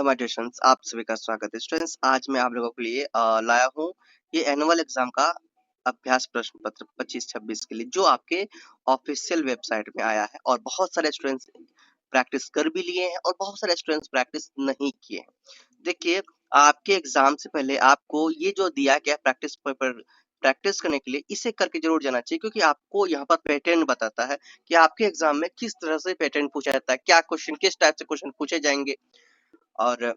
My dear students, आप सभी का स्वागत है। स्टूडेंट्स, आज मैं आप लोगों के लिए लाया हूँ ये एनुअल एग्जाम का अभ्यास प्रश्न पत्र 25-26 के लिए, जो आपके ऑफिशियल वेबसाइट में आया है। और बहुत सारे स्टूडेंट्स प्रैक्टिस कर भी लिए हैं और बहुत सारे स्टूडेंट्स प्रैक्टिस नहीं किए हैं। देखिए, आपके एग्जाम से पहले आपको ये जो दिया गया प्रैक्टिस पेपर प्रैक्टिस करने के लिए, इसे करके जरूर जाना चाहिए, क्योंकि आपको यहाँ पर पैटर्न बताता है कि आपके एग्जाम में किस तरह से पैटर्न पूछा जाता है, क्या क्वेश्चन, किस टाइप से क्वेश्चन पूछे जाएंगे, और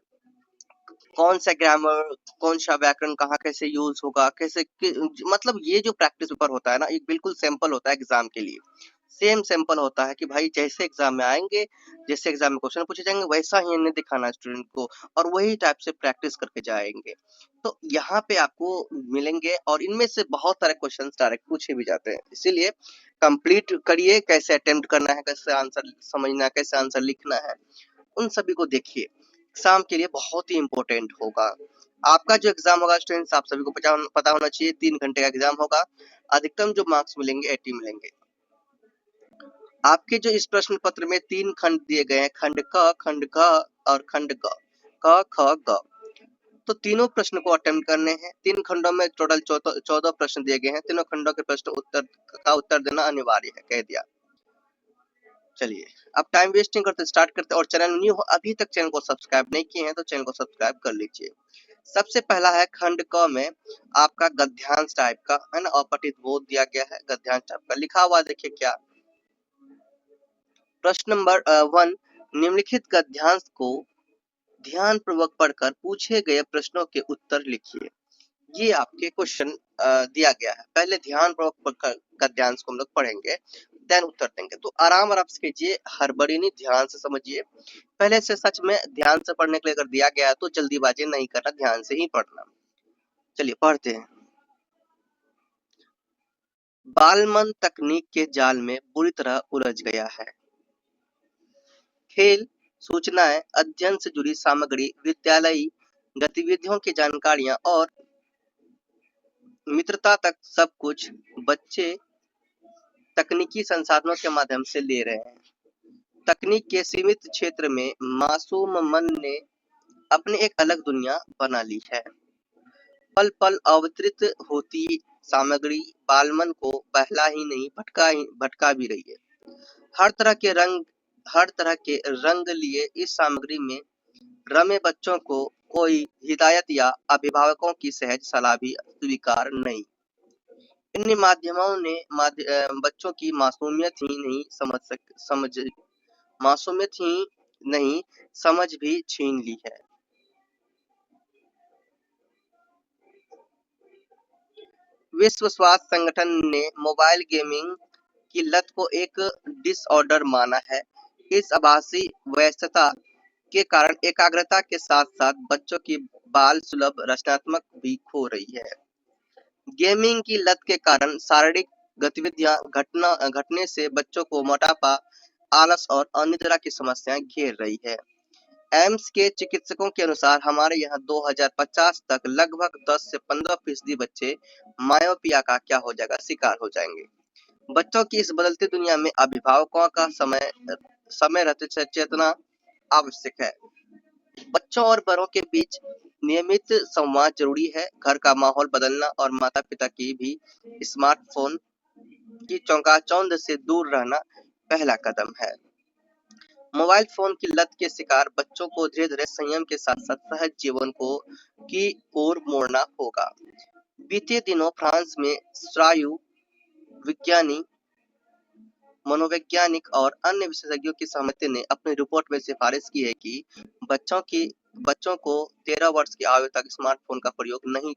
कौन सा ग्रामर, कौन सा व्याकरण कहाँ कैसे यूज होगा, मतलब ये जो प्रैक्टिस पेपर होता है ना, ये बिल्कुल सिंपल होता है एग्जाम के लिए। सेम सिंपल होता है कि भाई जैसे एग्जाम में आएंगे, जैसे एग्जाम में क्वेश्चन पूछे जाएंगे, वैसा ही इन्हें दिखाना स्टूडेंट को, और वही टाइप से प्रैक्टिस करके जाएंगे। तो यहाँ पे आपको मिलेंगे, और इनमें से बहुत सारे क्वेश्चन डायरेक्ट पूछे भी जाते हैं। इसीलिए कंप्लीट करिए, कैसे अटेम्प्ट करना है, कैसे आंसर समझना है, कैसे आंसर लिखना है, उन सभी को देखिए। एग्जाम के लिए बहुत ही इंपॉर्टेंट होगा। आपका जो एग्जाम होगा स्टूडेंट्स, आप सभी को पता होना चाहिए, 3 घंटे का एग्जाम होगा। अधिकतम जो मार्क्स मिलेंगे 80 मिलेंगे। आपके जो इस प्रश्न पत्र में 3 खंड दिए गए हैं, खंड क, खंड ख और खंड ग, क ख ग। तो तीनों प्रश्न को अटेम्प्ट करने हैं। 3 खंडों में टोटल 14 प्रश्न दिए गए हैं। तीनों खंडों के प्रश्न उत्तर देना अनिवार्य है, कह दिया। चलिए, अब टाइम वेस्ट नहीं करते, स्टार्ट करते। और चैनल न्यू हो, अभी तक चैनल को सब्सक्राइब नहीं किए हैं तो चैनल को सब्सक्राइब कर लीजिए। सबसे पहला है खंड क में आपका गद्यांश टाइप का है ना, अपठित बोध दिया गया है, गद्यांश टाइप का लिखा हुआ। देखिए क्या प्रश्न नंबर 1, निम्नलिखित गद्यांश को ध्यान पूर्वक पढ़कर पूछे गए प्रश्नों के उत्तर लिखिए। ये आपके क्वेश्चन दिया गया है। पहले ध्यान पूर्वक गद्यांश को हम लोग पढ़ेंगे, देन उत्तर देंगे। तो आराम से कीजिए, हड़बड़ी नहीं, ध्यान से समझिए। पहले से सच में ध्यान से पढ़ने के लिए अगर दिया गया है तो जल्दीबाजी नहीं करना, ध्यान से ही पढ़ना। चलिए पढ़ते हैं। बालमन तकनीक के जाल में बुरी तरह उलझ गया है। खेल, सूचनाएं, अध्ययन से जुड़ी सामग्री, विद्यालयी गतिविधियों की जानकारियां और मित्रता तक सब कुछ बच्चे तकनीकी संसाधनों के माध्यम से ले रहे हैं। तकनीक के सीमित क्षेत्र में मासूम मन ने अपनी एक अलग दुनिया बना ली है। पल पल अवतरित होती सामग्री बालमन को बहला ही नहीं, भटका भी रही है। हर तरह के रंग लिए इस सामग्री में रमे बच्चों को कोई हिदायत या अभिभावकों की सहज सलाह भी स्वीकार नहीं। इन माध्यमों ने बच्चों की मासूमियत ही नहीं समझ भी छीन ली है। विश्व स्वास्थ्य संगठन ने मोबाइल गेमिंग की लत को एक डिसऑर्डर माना है। इस आभासी व्यस्तता के कारण एकाग्रता के साथ साथ बच्चों की बाल सुलभ रचनात्मक भी खो रही है। गेमिंग की लत के कारण शारीरिक गतिविधियां घटने से बच्चों को मोटापा, आलस और अनिद्रा की समस्याएं घेर रही है। एम्स के चिकित्सकों के अनुसार हमारे यहाँ 2050 तक लगभग 10 से 15% बच्चे मायोपिया का क्या हो जाएगा, शिकार हो जाएंगे। बच्चों की इस बदलती दुनिया में अभिभावकों का समय रहते चेतना आवश्यक है। बच्चों और बड़ों के बीच नियमित संवाद जरूरी है। घर का माहौल बदलना और माता पिता की भी स्मार्टफोन की चौंकाचौंध से दूर रहना पहला कदम है। मोबाइल फोन की लत के शिकार बच्चों को धीरे धीरे संयम के साथ साथ सहज जीवन की ओर मोड़ना होगा। बीते दिनों फ्रांस में स्नायु विज्ञानी, मनोवैज्ञानिक और अन्य विशेषज्ञों की समिति ने अपनी रिपोर्ट में सिफारिश की है कि बच्चों को 13 वर्ष की आयु तक स्मार्टफोन का प्रयोग नहीं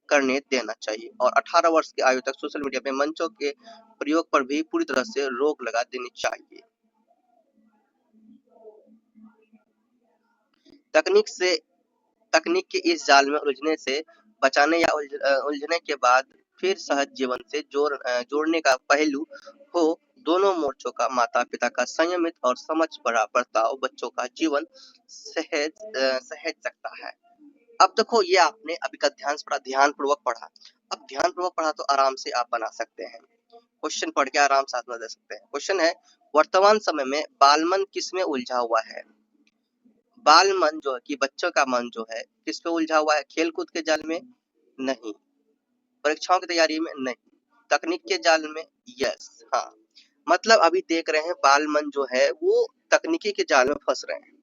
करने देना चाहिए और 18 वर्ष की आयु तक सोशल मीडिया पे मंचों के प्रयोग पर भी पूरी तरह से रोक लगा देनी चाहिए। तकनीक के इस जाल में उलझने से बचाने या उलझने के बाद फिर सहज जीवन से जोड़ने का पहलू हो, दोनों मोर्चों का माता पिता का संयमित और समझ भरा बर्ताव बच्चों का जीवन सहज सकता है। अब देखो, ये आपने अभी का ध्यान पूर्वक पढ़ा। अब ध्यान पूर्वक पढ़ा तो आराम से आप बना सकते हैं, क्वेश्चन पढ़ के आराम से आत्मा दे सकते हैं। क्वेश्चन है, वर्तमान समय में बालमन किसमें उलझा हुआ है? बाल मन जो है कि बच्चों का मन जो है किस पे उलझा हुआ है, खेल कूद के जाल में नहीं, परीक्षाओं की तैयारी में नहीं, तकनीक के जाल में यस, हाँ, मतलब अभी देख रहे हैं बाल मन जो है वो तकनीकी के जाल में फंस रहे हैं,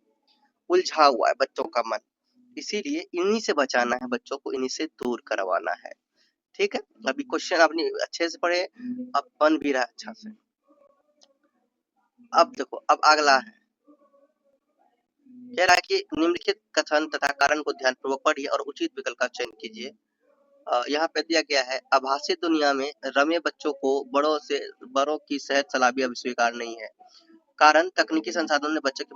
उलझा हुआ है बच्चों का मन, इसीलिए इन्हीं से बचाना है, बच्चों को इन्हीं से दूर करवाना है। ठीक है, अभी क्वेश्चन आपने अच्छे से पढ़े, अब बन भी रहा है अच्छा से। अब देखो, अब अगला है, कह रहा है कि निम्नलिखित कथन तथा कारण को ध्यानपूर्वक पढ़िए और उचित विकल्प का चयन कीजिए। यहाँ पे दिया गया है, आभासी दुनिया में रमे बच्चों को बड़ों की सहज सलाह भी अब स्वीकार नहीं है। कारण तकनीकी संसाधनों ने बच्चों की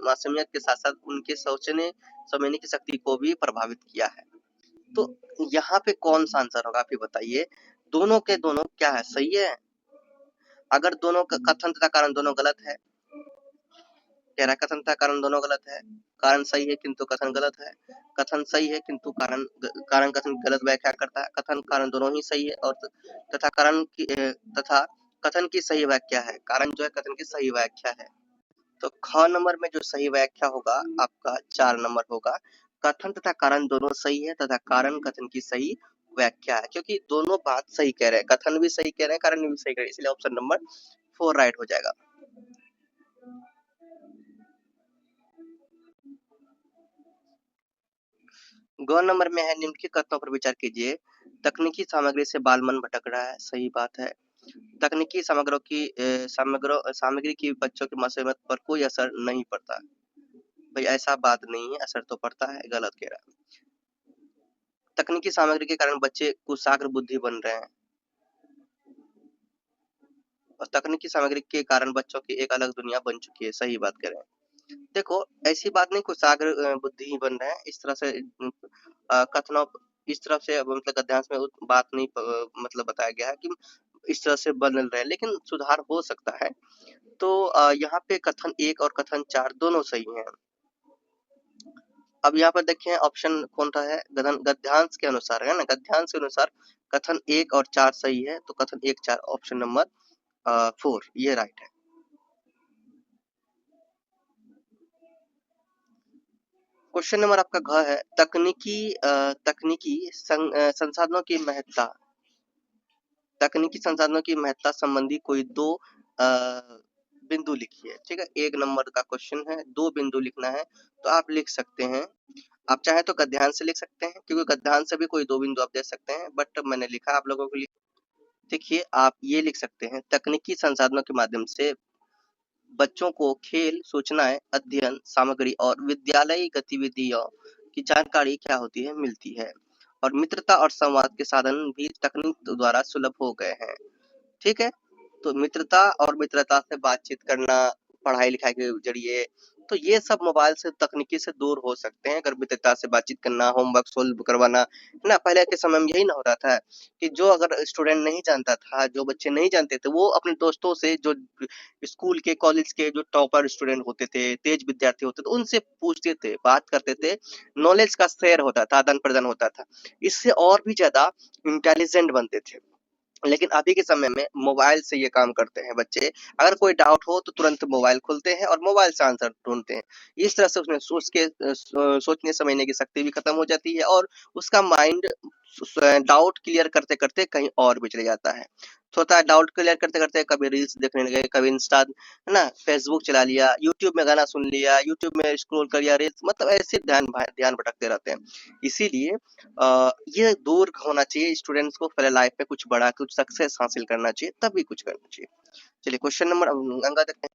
मासूमियत के साथ साथ उनके सोचने समझने की शक्ति को भी प्रभावित किया है। तो यहाँ पे कौन सा आंसर होगा, आप ही बताइए। दोनों के दोनों क्या है, सही है? अगर दोनों कथन तथा कारण दोनों गलत है, कह रहा है कथन तथा कारण दोनों गलत है, कारण सही है किंतु कथन गलत है, कथन सही है किंतु कारण कथन की गलत व्याख्या करता है, कथन कारण दोनों ही सही है और तथा तथा कथन की सही व्याख्या है, कारण जो है कथन की सही व्याख्या है। तो ख नंबर में जो सही व्याख्या होगा आपका 4 नंबर होगा, कथन तथा कारण दोनों सही है तथा कारण कथन की सही व्याख्या है, क्योंकि दोनों बात सही कह रहे हैं, कथन भी सही कह रहे हैं, कारण भी सही कह रहे हैं, इसलिए ऑप्शन नंबर 4 राइट हो जाएगा। ग नंबर में है, निम्नलिखित कथनों पर विचार कीजिए। तकनीकी सामग्री से बाल मन भटक रहा है, सही बात है। तकनीकी सामग्री की बच्चों की मासूमियत पर कोई असर नहीं पड़ता। भाई ऐसा बात नहीं है, असर तो पड़ता है, गलत कह रहा है। तकनीकी सामग्री के कारण बच्चे कुशाग्र बुद्धि बन रहे हैं, और तकनीकी सामग्री के कारण बच्चों की एक अलग दुनिया बन चुकी है, सही बात कह रहे हैं। देखो ऐसी बात नहीं कुशाग्र बुद्धि ही बन रहे हैं, इस तरह से कथनों इस तरफ से मतलब गद्यांश में बात नहीं मतलब बताया गया है कि इस तरह से बदल रहे हैं, लेकिन सुधार हो सकता है। तो यहाँ पे कथन 1 और कथन 4 दोनों सही हैं। अब यहाँ पर देखें ऑप्शन कौन सा है, गद्यांश के अनुसार है ना, गद्यांश के अनुसार कथन 1 और 4 सही है, तो कथन 1 4 ऑप्शन नंबर 4 ये राइट है। क्वेश्चन नंबर आपका घ है, तकनीकी संसाधनों की महत्ता, तकनीकी संसाधनों की महत्ता संबंधी कोई दो बिंदु लिखिए। ठीक है, 1 नंबर का क्वेश्चन है, 2 बिंदु लिखना है, तो आप लिख सकते हैं। आप चाहे तो गद्यांश से लिख सकते हैं, क्योंकि गद्यांश से भी कोई 2 बिंदु आप दे सकते हैं, बट मैंने लिखा आप लोगों के लिए। देखिए आप ये लिख सकते हैं, तकनीकी संसाधनों के माध्यम से बच्चों को खेल, सूचनाएं, अध्ययन सामग्री और विद्यालयी गतिविधियों की जानकारी क्या होती है, मिलती है, और मित्रता और संवाद के साधन भी तकनीक द्वारा सुलभ हो गए हैं। ठीक है, तो मित्रता और मित्रता से बातचीत करना, पढ़ाई लिखाई के जरिए, तो ये सब मोबाइल से तकनीकी से दूर हो सकते हैं, अगर मित्रता से बातचीत करना, होमवर्क सोल्व करवाना, है ना। पहले के समय में यही ना होता था कि जो अगर स्टूडेंट नहीं जानता था, जो बच्चे नहीं जानते थे, वो अपने दोस्तों से, जो स्कूल के कॉलेज के जो टॉपर स्टूडेंट होते थे, तेज विद्यार्थी होते थे, उनसे पूछते थे, बात करते थे, नॉलेज का शेयर होता था, आदान प्रदान होता था, इससे और भी ज्यादा इंटेलिजेंट बनते थे। लेकिन अभी के समय में मोबाइल से ये काम करते हैं बच्चे, अगर कोई डाउट हो तो तुरंत मोबाइल खोलते हैं और मोबाइल से आंसर ढूंढते हैं। इस तरह से उसमें सोचने समझने की शक्ति भी खत्म हो जाती है, और उसका माइंड डाउट क्लियर करते करते कहीं और भी चले जाता है। सोचता है डाउट क्लियर करते करते कभी रील्स देखने लगे, कभी इंस्टा, है ना, फेसबुक चला लिया, यूट्यूब में गाना सुन लिया, यूट्यूब में स्क्रॉल कर लिया रील्स, मतलब ऐसे ध्यान भटकते रहते हैं। इसीलिए ये दूर होना चाहिए स्टूडेंट्स को, पहले लाइफ में कुछ बड़ा, कुछ सक्सेस हासिल करना चाहिए, तभी कुछ करना चाहिए। चलिए क्वेश्चन नंबर अंगा देखते हैं।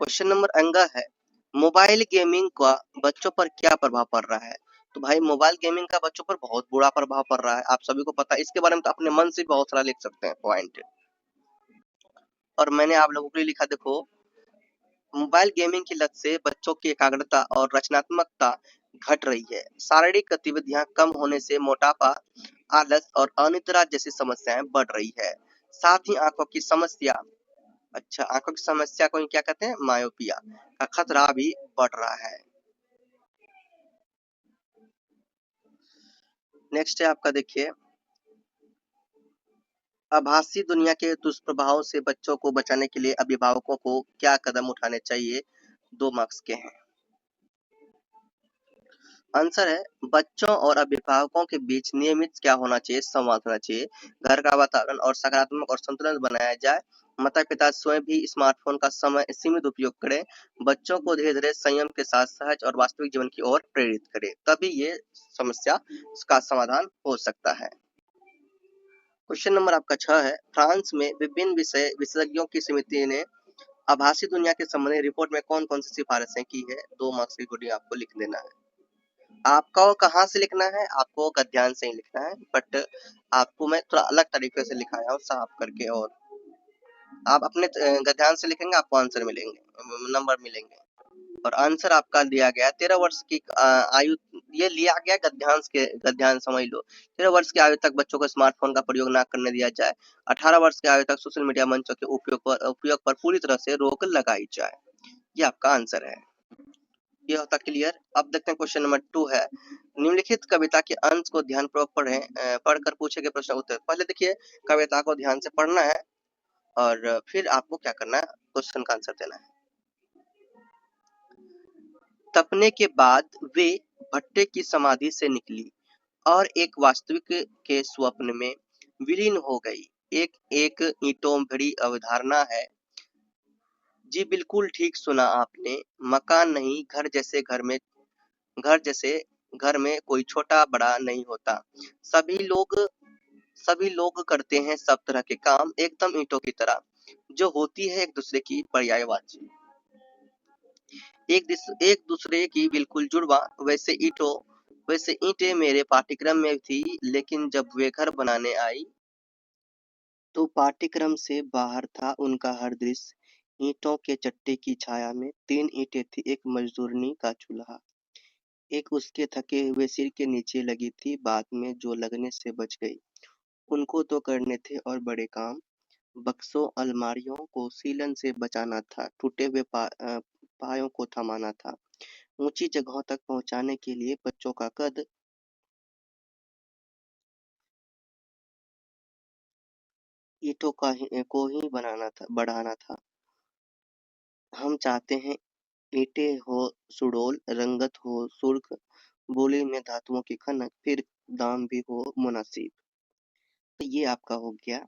क्वेश्चन नंबर अंगा है, मोबाइल गेमिंग का बच्चों पर क्या प्रभाव पड़ रहा है। तो भाई मोबाइल गेमिंग का बच्चों पर बहुत बुरा प्रभाव पड़ रहा है, आप सभी को पता है, इसके बारे में तो अपने मन से बहुत सारा लिख सकते हैं पॉइंट, और मैंने आप लोगों के लिए लिखा, देखो मोबाइल गेमिंग की लत से बच्चों की एकाग्रता और रचनात्मकता घट रही है, शारीरिक गतिविधियां कम होने से मोटापा, आलस और अनिद्रा जैसी समस्याएं बढ़ रही है, साथ ही आंखों की समस्या, अच्छा आंखों की समस्या को क्या कहते हैं, मायोपिया का खतरा भी बढ़ रहा है। नेक्स्ट है आपका, देखिए आभासी दुनिया के दुष्प्रभाव से बच्चों को बचाने के लिए अभिभावकों को क्या कदम उठाने चाहिए, 2 मार्क्स के हैं। आंसर है बच्चों और अभिभावकों के बीच नियमित क्या होना चाहिए, संवाद होना चाहिए। घर का वातावरण और सकारात्मक और संतुलन बनाया जाए। माता पिता स्वयं भी स्मार्टफोन का समय सीमित उपयोग करें। बच्चों को धीरे धीरे संयम के साथ सहज और वास्तविक जीवन की ओर प्रेरित करें, तभी ये समस्या का समाधान हो सकता है। क्वेश्चन नंबर आपका 6 है, फ्रांस में विभिन्न विशेषज्ञों की समिति ने आभासी दुनिया के संबंधी रिपोर्ट में कौन कौन सी सिफारिशें की है। 2 मार्क्स की कोडिंग आपको लिख देना है। आपको कहाँ से लिखना है, आपको गद्यांश से ही लिखना है, बट आपको मैं थोड़ा अलग तरीके से लिखाया हूँ साफ करके, और आप अपने गद्यांश से लिखेंगे आपको आंसर मिलेंगे, नंबर मिलेंगे। और आंसर आपका दिया गया 13 वर्ष की आयु, ये लिया गया गद्यांश समझ लो। 13 वर्ष की आयु तक बच्चों को स्मार्टफोन का प्रयोग ना करने दिया जाए। 18 वर्ष की आयु तक सोशल मीडिया मंचों के उपयोग पर पूरी तरह से रोक लगाई जाए। ये आपका आंसर है। ये होता क्लियर। अब देखते हैं क्वेश्चन नंबर 2 है, निम्नलिखित कविता के अंश को ध्यानपूर्वक पढ़ें, पढ़कर पूछे गए प्रश्न उत्तर। पहले देखिए कविता को ध्यान से पढ़ना है और फिर आपको क्या करना है, क्वेश्चन का आंसर देना है। तपने के बाद वे भट्टे की समाधि से निकली और एक वास्तविक के स्वप्न में विलीन हो गई। एक एक ईंटों भरी अवधारणा है। जी बिल्कुल ठीक सुना आपने, मकान नहीं घर जैसे घर में कोई छोटा बड़ा नहीं होता। सभी लोग सभी लोग करते हैं सब तरह के काम एकदम ईंटों की तरह, जो होती है एक दूसरे की पर्यायवाची, एक दूसरे की बिल्कुल जुड़वा। वैसे ईंटें मेरे पाठ्यक्रम में थी, लेकिन जब वे घर बनाने आई तो पाठ्यक्रम से बाहर था उनका हर दृश्य। ईंटों के चट्टे की छाया में 3 ईंटें थी, एक मजदूरनी का चूल्हा, एक उसके थके हुए सिर के नीचे लगी थी, बाद में जो लगने से बच गई। उनको तो करने थे और बड़े काम, बक्सों अलमारियों को सीलन से बचाना था, टूटे हुए पायों को थमाना था, ऊंची जगहों तक पहुंचाने के लिए बच्चों का कद ईंटों को ही बढ़ाना था। हम चाहते हैं ईंटें हो सुडौल, रंगत हो सुर्ख, बोली में धातुओं की खनक, फिर दाम भी हो मुनासिब। तो ये आपका हो गया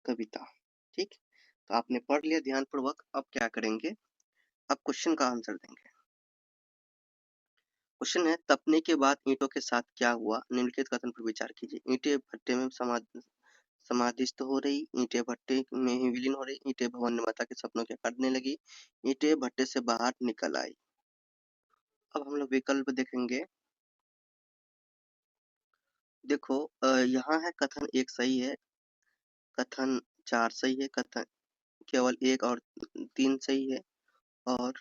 कविता। ठीक, तो आपने पढ़ लिया ध्यानपूर्वक। अब क्या करेंगे, अब क्वेश्चन का आंसर देंगे। क्वेश्चन है, तपने के बाद ईंटों के साथ क्या हुआ, निम्नलिखित कथन पर विचार कीजिए। ईंटें भट्टे में समाधिस्थ हो रही, ईंटें भट्टे में ही विलीन हो रही, ईंटें भवन निर्माता के सपनों के काटने लगी, ईंटें भट्टे से बाहर निकल आई। अब हम लोग विकल्प देखेंगे। देखो यहाँ है कथन 1 सही है, कथन 4 सही है, कथन केवल 1 और 3 सही है, और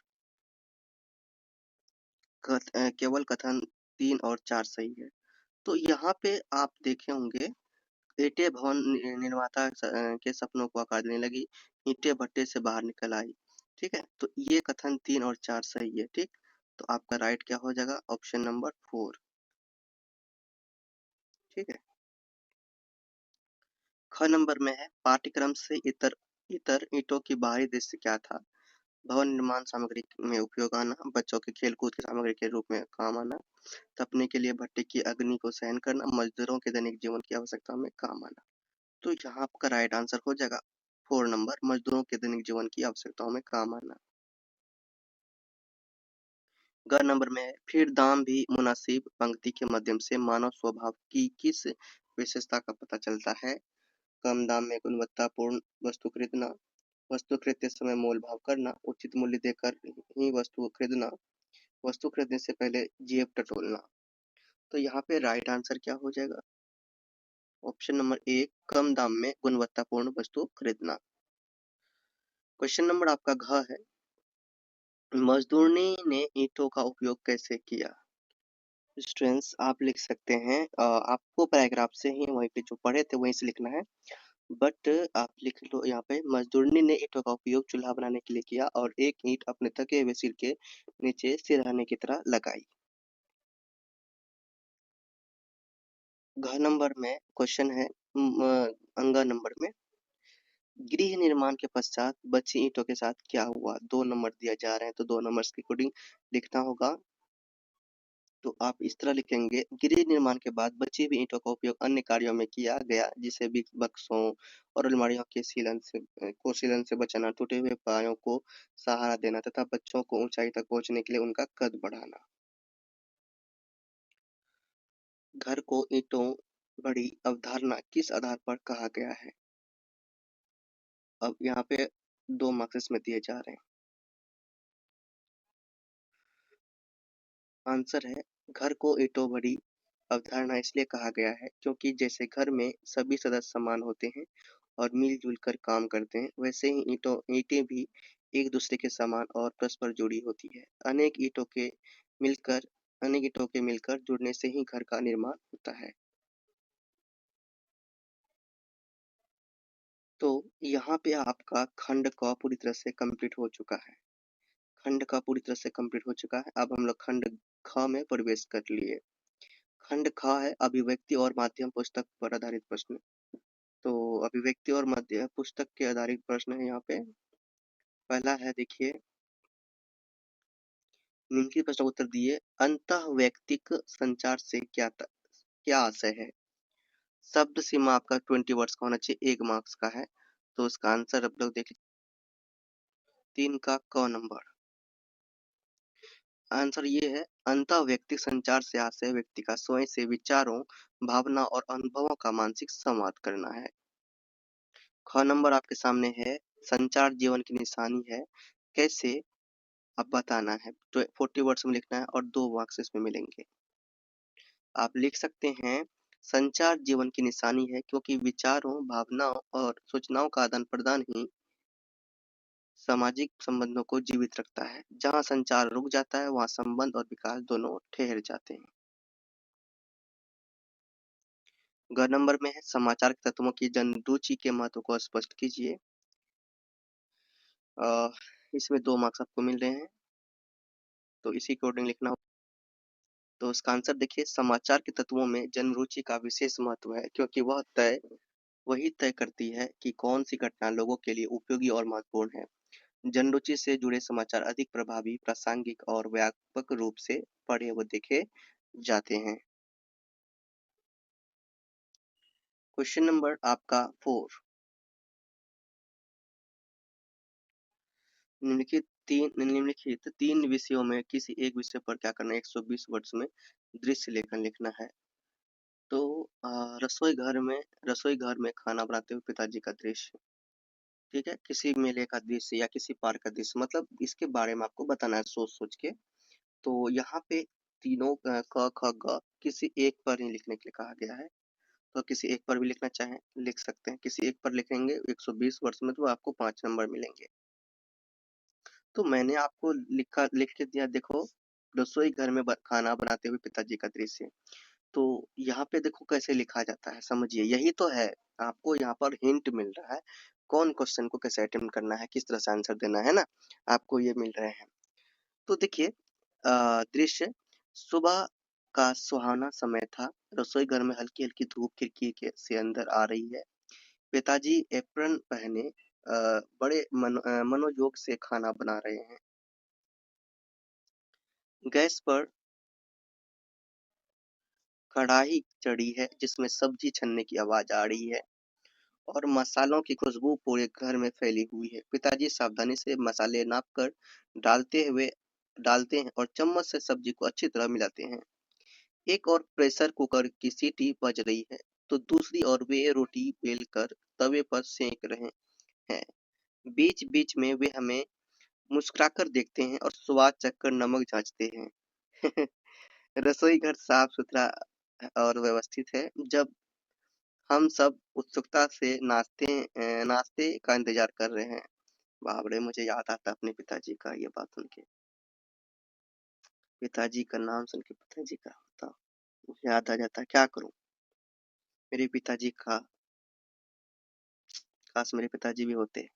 केवल कथन 3 और 4 सही है। तो यहाँ पे आप देखे होंगे, ईंटें भवन निर्माता के सपनों को आकार देने लगी, ईंटें भट्टे से बाहर निकल आई। ठीक है, तो ये कथन 3 और 4 सही है। ठीक, तो आपका राइट क्या हो जाएगा, ऑप्शन नंबर 4। ठीक है, ख नंबर में है, पाठ्यक्रम से इतर इतर ईंटों की बाहरी दृश्य क्या था। भवन निर्माण सामग्री में उपयोग आना, बच्चों के खेलकूद की सामग्री के रूप में काम आना, तपने के लिए भट्टे की अग्नि को सहन करना, मजदूरों के दैनिक जीवन की आवश्यकताओं में काम आना। तो यहाँ आपका राइट आंसर हो जाएगा 4 नंबर, मजदूरों के दैनिक जीवन की आवश्यकताओं में काम आना। ग नंबर में है, फिर दाम भी मुनासिब पंक्ति के माध्यम से मानव स्वभाव की किस विशेषता का पता चलता है। कम दाम में गुणवत्तापूर्ण वस्तु खरीदना, वस्तु खरीदते समय मोल भाव करना, उचित मूल्य देकर ही वस्तु खरीदना, वस्तु खरीदने से पहले जेब टटोलना। तो यहाँ पे राइट आंसर क्या हो जाएगा, ऑप्शन नंबर 1, कम दाम में गुणवत्तापूर्ण वस्तु खरीदना। क्वेश्चन नंबर आपका घ है, मजदूरनी ने ईंटों का उपयोग कैसे किया। स्टूडेंट्स आप लिख सकते हैं, आपको पैराग्राफ से ही वहीं पे जो पढ़े थे वहीं से लिखना है, बट आप लिख लो यहाँ पे, मजदूरनी ने ईंटों का उपयोग चूल्हा बनाने के लिए किया और एक ईंट अपने थके हुए सिर के नीचे सिरहाने की तरह लगाई। घ नंबर में क्वेश्चन है, अंगा नंबर में, गृह निर्माण के पश्चात बची ईंटों के साथ क्या हुआ। 2 नंबर दिया जा रहे हैं, तो 2 नंबर की कोडिंग लिखना होगा। तो आप इस तरह लिखेंगे, गृह निर्माण के बाद बची हुई ईंटों का उपयोग अन्य कार्यों में किया गया, जिसे बक्सों और अलमारियों के सीलन से बचाना, टूटे हुए पायों को सहारा देना तथा बच्चों को ऊंचाई तक पहुंचने के लिए उनका कद बढ़ाना। घर को ईंटों बड़ी अवधारणा किस आधार पर कहा गया है? अब यहाँ पे 2 मार्क्स इसमें दिए जा रहे हैं। आंसर है, घर को ईंटों भरी अवधारणा इसलिए कहा गया है क्योंकि जैसे घर में सभी सदस्य समान होते हैं और मिलजुल कर काम करते हैं, वैसे ही ईंटें भी एक दूसरे के समान और परस्पर जुड़ी होती है। मिलकर अनेक ईंटों के मिलकर जुड़ने से ही घर का निर्माण होता है। तो यहाँ पे आपका खंड क पूरी तरह से कंप्लीट हो चुका है। खंड क पूरी तरह से कंप्लीट हो चुका है। अब हम लोग खंड ख में प्रवेश कर लिए। खंड ख है अभिव्यक्ति और माध्यम पुस्तक पर आधारित प्रश्न। तो अभिव्यक्ति और मध्य पुस्तक के आधारित प्रश्न है यहाँ पे। पहला है, देखिए, निम्नलिखित प्रश्न का उत्तर दिए। अंतःवैयक्तिक संचार से क्या आशय है? शब्द सीमा आपका 20 वर्ड्स का होना चाहिए, 1 मार्क्स का है। तो उसका आंसर आप लोग देख 3 का क नंबर। आंसर ये है, अंतःवैयक्तिक संचार से आशय व्यक्ति का स्वयं से विचारों, भावना और अनुभवों का मानसिक संवाद करना है। ख नंबर आपके सामने है, संचार जीवन की निशानी है, कैसे आप बताना है। तो 40 वर्ड्स में लिखना है और 2 मार्क्स इसमें मिलेंगे। आप लिख सकते हैं, संचार जीवन की निशानी है क्योंकि विचारों, भावनाओं और सूचनाओं का आदान प्रदान ही सामाजिक संबंधों को जीवित रखता है। जहाँ संचार रुक जाता है वहाँ संबंध और विकास दोनों ठहर जाते हैं। ग नंबर में है, समाचार के तत्वों की जनरुचि के महत्व को स्पष्ट कीजिए। इसमें 2 मार्क्स आपको मिल रहे हैं, तो इसी के अकॉर्डिंग लिखना होगा। तो इसका आंसर देखिए, समाचार के तत्वों में जनरुचि का विशेष महत्व है क्योंकि वही तय करती है कि कौन सी घटना लोगों के लिए उपयोगी और महत्वपूर्ण है। जनरुचि से जुड़े समाचार अधिक प्रभावी, प्रासंगिक और व्यापक रूप से पढ़े व देखे जाते हैं। क्वेश्चन नंबर आपका 4। निम्नलिखित 3 विषयों में किसी एक विषय पर क्या करना है, 120 वर्ड्स में दृश्य लेखन लिखना है। तो रसोई घर में खाना बनाते हुए पिताजी का दृश्य, ठीक है, किसी मेले का दृश्य या किसी पार्क का दृश्य, मतलब इसके बारे में आपको बताना है सोच सोच के। तो यहाँ पे तीनों क ख ग किसी एक पर ही लिखने के लिए कहा गया है। तो किसी एक पर भी लिखना चाहें लिख सकते हैं। किसी एक पर लिखेंगे 120 वर्ड्स में तो आपको 5 नंबर मिलेंगे। तो मैंने आपको लिख के दिया, देखो, रसोई घर में खाना बनाते हुए पिताजी का दृश्य। तो यहाँ पे देखो कैसे लिखा जाता है, समझिए, यही तो है। आपको यहाँ पर हिंट मिल रहा है कौन क्वेश्चन को कैसे अटेम्प्ट करना है, किस तरह से आंसर देना है ना, आपको ये मिल रहे हैं। तो देखिए, दृश्य, सुबह का सुहाना समय था। रसोई घर में हल्की हल्की धूप खिड़की के से अंदर आ रही है। पिताजी एप्रन पहने बड़े मनोयोग से खाना बना रहे हैं। गैस पर कढ़ाई चढ़ी है जिसमें सब्जी छनने की आवाज आ रही है और मसालों की खुशबू पूरे घर में फैली हुई है। पिताजी सावधानी से मसाले नाप कर डालते हैं और चम्मच से सब्जी को अच्छी तरह मिलाते हैं। एक और प्रेशर कुकर की सीटी बज रही है तो दूसरी ओर वे रोटी बेलकर तवे पर सेक रहे हैं। बीच बीच में वे हमें मुस्कुराकर देखते हैं और स्वाद चखकर नमक जांचते हैं। रसोई घर साफ सुथरा और व्यवस्थित है। जब हम सब उत्सुकता से नाश्ते का इंतजार कर रहे हैं। बाप रे, मुझे याद आता अपने पिताजी का, ये बात सुन के, पिताजी का नाम सुन के पिताजी का होता मुझे याद आ जाता। क्या करूं, मेरे पिताजी का, काश मेरे पिताजी भी होते।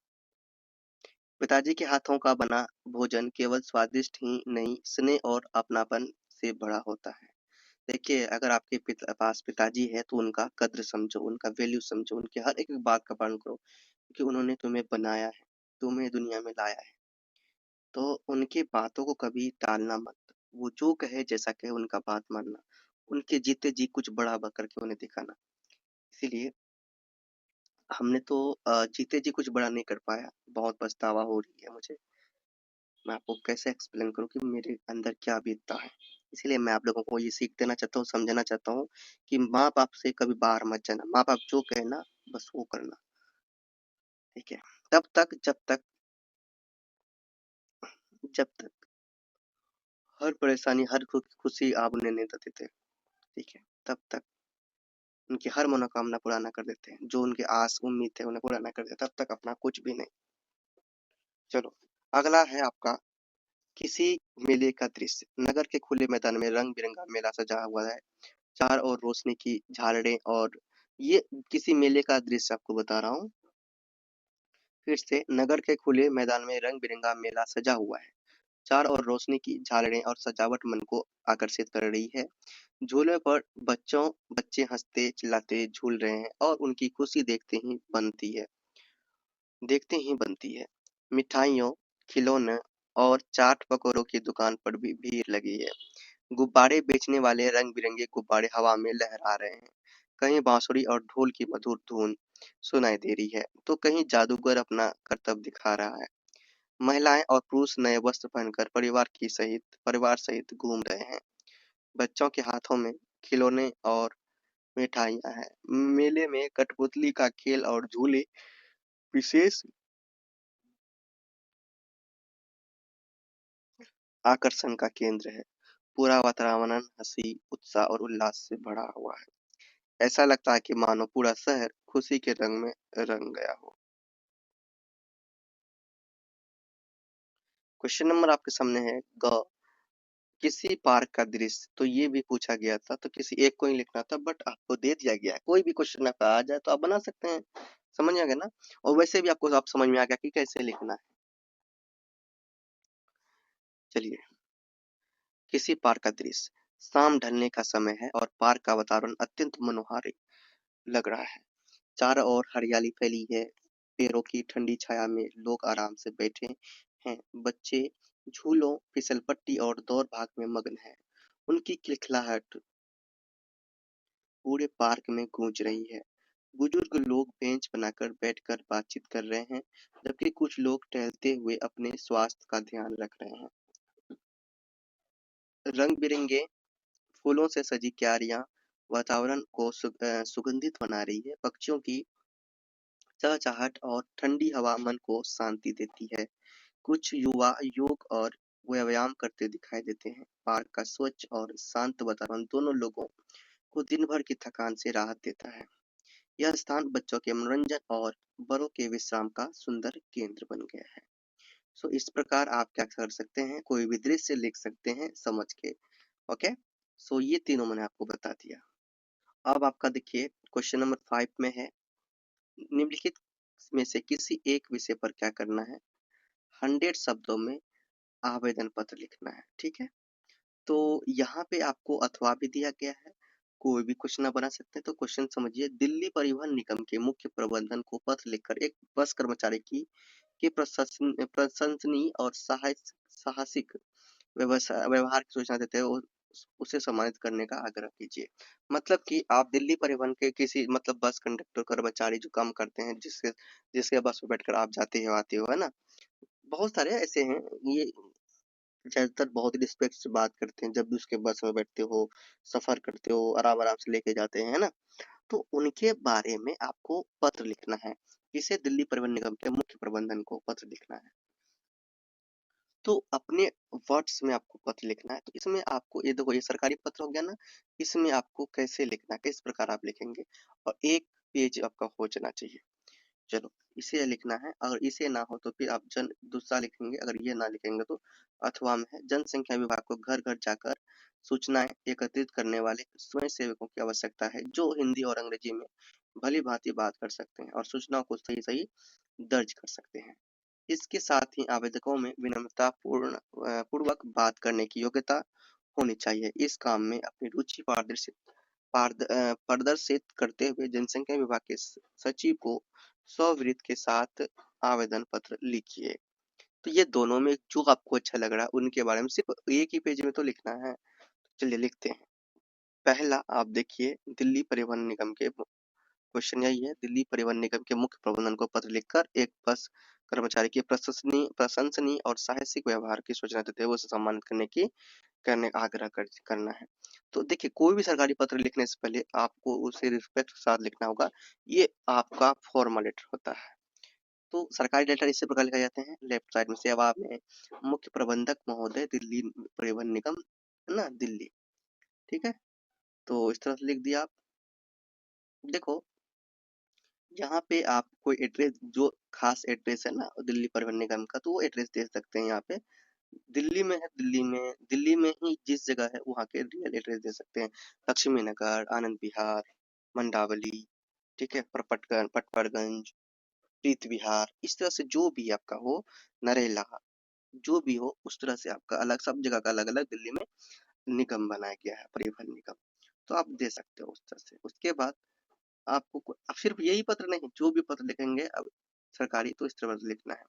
पिताजी के हाथों का बना भोजन केवल स्वादिष्ट ही नहीं, स्नेह और अपनापन से भरा होता है। देखिए, अगर आपके पास पिताजी है तो उनका कद्र समझो, उनका वैल्यू समझो, उनके हर एक बात का पालन करो क्योंकि उन्होंने तुम्हें बनाया है, तुम्हें दुनिया में लाया है। तो उनकी बातों को कभी टालना मत। वो जो कहे जैसा कहे उनका बात मानना, उनके जीते जी कुछ बड़ा करके उन्हें दिखाना। इसीलिए हमने तो जीते जी कुछ बड़ा नहीं कर पाया, बहुत पछतावा हो रही है मुझे। मैं आपको कैसे एक्सप्लेन करूँ कि मेरे अंदर क्या बीतता है। इसीलिए मैं आप लोगों को ये सीख देना चाहता हूँ, समझाना चाहता हूँ कि माँ बाप से कभी बाहर मत जाना, माँ बाप जो कहे ना बस वो करना, ठीक है। तब तक जब तक हर परेशानी, हर खुशी आप उन्हें नहीं देते थे, ठीक है, तब तक उनकी हर मनोकामना पूरा ना कर देते हैं, जो उनके आस उम्मीद थे उन्हें पूरा ना कर देते, तब तक अपना कुछ भी नहीं। चलो, अगला है आपका किसी मेले का दृश्य। नगर के खुले मैदान में रंग बिरंगा मेला सजा हुआ है, चार और रोशनी की झालरें, और ये किसी मेले का दृश्य आपको बता रहा हूँ। फिर से, नगर के खुले मैदान में रंग बिरंगा मेला सजा हुआ है, चार और रोशनी की झालरें और सजावट मन को आकर्षित कर रही है। झूले पर बच्चे हंसते चिल्लाते झूल रहे हैं, और उनकी खुशी देखते ही बनती है। मिठाइयों, खिलौने और चाट पकौड़ों की दुकान पर भी भीड़ लगी है। गुब्बारे बेचने वाले रंग बिरंगे गुब्बारे हवा में लहरा रहे हैं। कहीं बांसुरी और ढोल की मधुर धुन सुनाई दे रही है, तो कहीं जादूगर अपना करतब दिखा रहा है। महिलाएं और पुरुष नए वस्त्र पहनकर परिवार सहित घूम रहे हैं। बच्चों के हाथों में खिलौने और मिठाइयां हैं। मेले में कठपुतली का खेल और झूले विशेष आकर्षण का केंद्र है। पूरा वातावरण हंसी, उत्साह और उल्लास से भरा हुआ है। ऐसा लगता है कि मानो पूरा शहर खुशी के रंग में रंग गया हो। क्वेश्चन नंबर आपके सामने है ग। किसी पार्क का दृश्य, तो ये भी पूछा गया था, तो किसी एक को ही लिखना था, बट आपको दे दिया गया है। कोई भी क्वेश्चन आपका आ जाए तो आप बना सकते हैं। समझ में आ गया ना? और वैसे भी आपको आप समझ में आ गया कि कैसे लिखना है। चलिए, किसी पार्क का दृश्य। शाम ढलने का समय है और पार्क का वातावरण अत्यंत मनोहारी लग रहा है। चारों ओर हरियाली फैली है। पेड़ों की ठंडी छाया में लोग आराम से बैठे हैं। बच्चे झूलों, फिसलपट्टी और दौड़ भाग में मगन हैं। उनकी खिलखिलाहट पूरे पार्क में गूंज रही है। बुजुर्ग लोग बेंच बनाकर बैठकर बातचीत कर रहे हैं, जबकि कुछ लोग टहलते हुए अपने स्वास्थ्य का ध्यान रख रहे हैं। रंग बिरंगे फूलों से सजी क्यारियां वातावरण को सुगंधित बना रही है। पक्षियों की चहचहाट और ठंडी हवा मन को शांति देती है। कुछ युवा योग और व्यायाम करते दिखाई देते हैं। पार्क का स्वच्छ और शांत वातावरण दोनों लोगों को दिन भर की थकान से राहत देता है। यह स्थान बच्चों के मनोरंजन और बड़ों के विश्राम का सुंदर केंद्र बन गया है। सो इस प्रकार आप क्या कर सकते हैं, कोई भी दृश्य लिख सकते हैं समझ के। ओके, सो ये तीनों मैंने आपको बता दिया। अब आपका देखिए क्वेश्चन नंबर 5 में है, निम्नलिखित में से किसी एक विषय पर क्या करना है। 100 शब्दों में आवेदन पत्र लिखना है, ठीक है। तो यहाँ पे आपको अथवा भी दिया गया है, कोई भी क्वेश्चन आप बना सकते हैं। तो क्वेश्चन समझिए, दिल्ली परिवहन निगम के मुख्य प्रबंधन को पत्र लिखकर एक बस कर्मचारी की के प्रशंसनीय और साहसिक व्यवहार की सूचना देते हुए उसे सम्मानित करने का आग्रह कीजिए। मतलब कि आप दिल्ली परिवहन के किसी मतलब बस कंडक्टर कर्मचारी जो काम करते हैं, जिसके जिसके बस में बैठकर आप जाते हो आते हो, है ना। बहुत सारे ऐसे हैं, ये ज्यादातर बहुत रिस्पेक्ट से बात करते हैं जब भी उसके बस में बैठते हो, सफर करते हो, आराम आराम से लेके जाते हैं, है ना। तो उनके बारे में आपको पत्र लिखना है। इसे दिल्ली परिवहन निगम के मुख्य प्रबंधन को पत्र लिखना है। तो अपने वर्ड्स में आपको पत्र लिखना है। तो इसमें आपको ये देखो, ये सरकारी पत्र हो गया ना। इसमें आपको कैसे लिखना है, किस प्रकार आप लिखेंगे, और एक पेज आपका हो जाना चाहिए। चलो, इसे लिखना है। अगर इसे ना हो तो फिर आप दूसरा लिखेंगे। अगर ये ना लिखेंगे तो अथवा में है, जनसंख्या विभाग को घर घर जाकर सूचनाएं एकत्रित करने वाले स्वयं सेवकों की आवश्यकता है, जो हिंदी और अंग्रेजी में भली भांति बात कर सकते हैं और सूचनाओं को सही सही दर्ज कर सकते हैं। इसके साथ ही आवेदकों में विनम्रता पूर्वक बात करने की योग्यता होनी चाहिए। इस काम में अपनी रुचि प्रदर्शित करते हुए जनसंख्या विभाग के सचिव को स्ववृत्त के साथ आवेदन पत्र लिखिए। तो ये दोनों में जो आपको अच्छा लग रहा है उनके बारे में सिर्फ एक ही पेज में तो लिखना है। चलिए लिखते हैं। पहला आप देखिए, दिल्ली परिवहन निगम के क्वेश्चन यही है, दिल्ली परिवहन निगम के मुख्य प्रबंधन को पत्र लिखकर एक बस कर्मचारी की प्रशंसनीय और साहसिक व्यवहार की सूचना देते हुए उसे सम्मानित करने का आग्रह करना है। तो देखिए, कोई भी सरकारी पत्र लिखने से पहले आपको उसे रिस्पेक्ट के साथ लिखना होगा। ये आपका फॉर्मल लेटर होता है। तो सरकारी लेटर इसी प्रकार लिखे जाते हैं। लेफ्ट साइड में सेवा में मुख्य प्रबंधक महोदय, दिल्ली परिवहन निगम, है ना, दिल्ली। ठीक है, तो इस तरह से लिख दिया आप। देखो, यहाँ पे आप कोई एड्रेस, जो खास एड्रेस है ना दिल्ली परिवहन निगम का, तो वो एड्रेस दे सकते हैं। यहाँ पे दिल्ली में है, दिल्ली में ही जिस जगह है वहाँ के रियल एड्रेस दे सकते हैं। लक्ष्मी नगर, आनंद विहार, मंडावली, ठीक है, पटपड़गंज, प्रीत विहार, इस तरह से जो भी आपका हो, नरेला, जो भी हो, उस तरह से आपका अलग, सब जगह का अलग अलग दिल्ली में निगम बनाया गया है, परिवहन निगम। तो आप दे सकते हो उस तरह से। उसके बाद आपको अब सिर्फ यही पत्र नहीं, जो भी पत्र लिखेंगे अब सरकारी, तो इस तरह से लिखना है।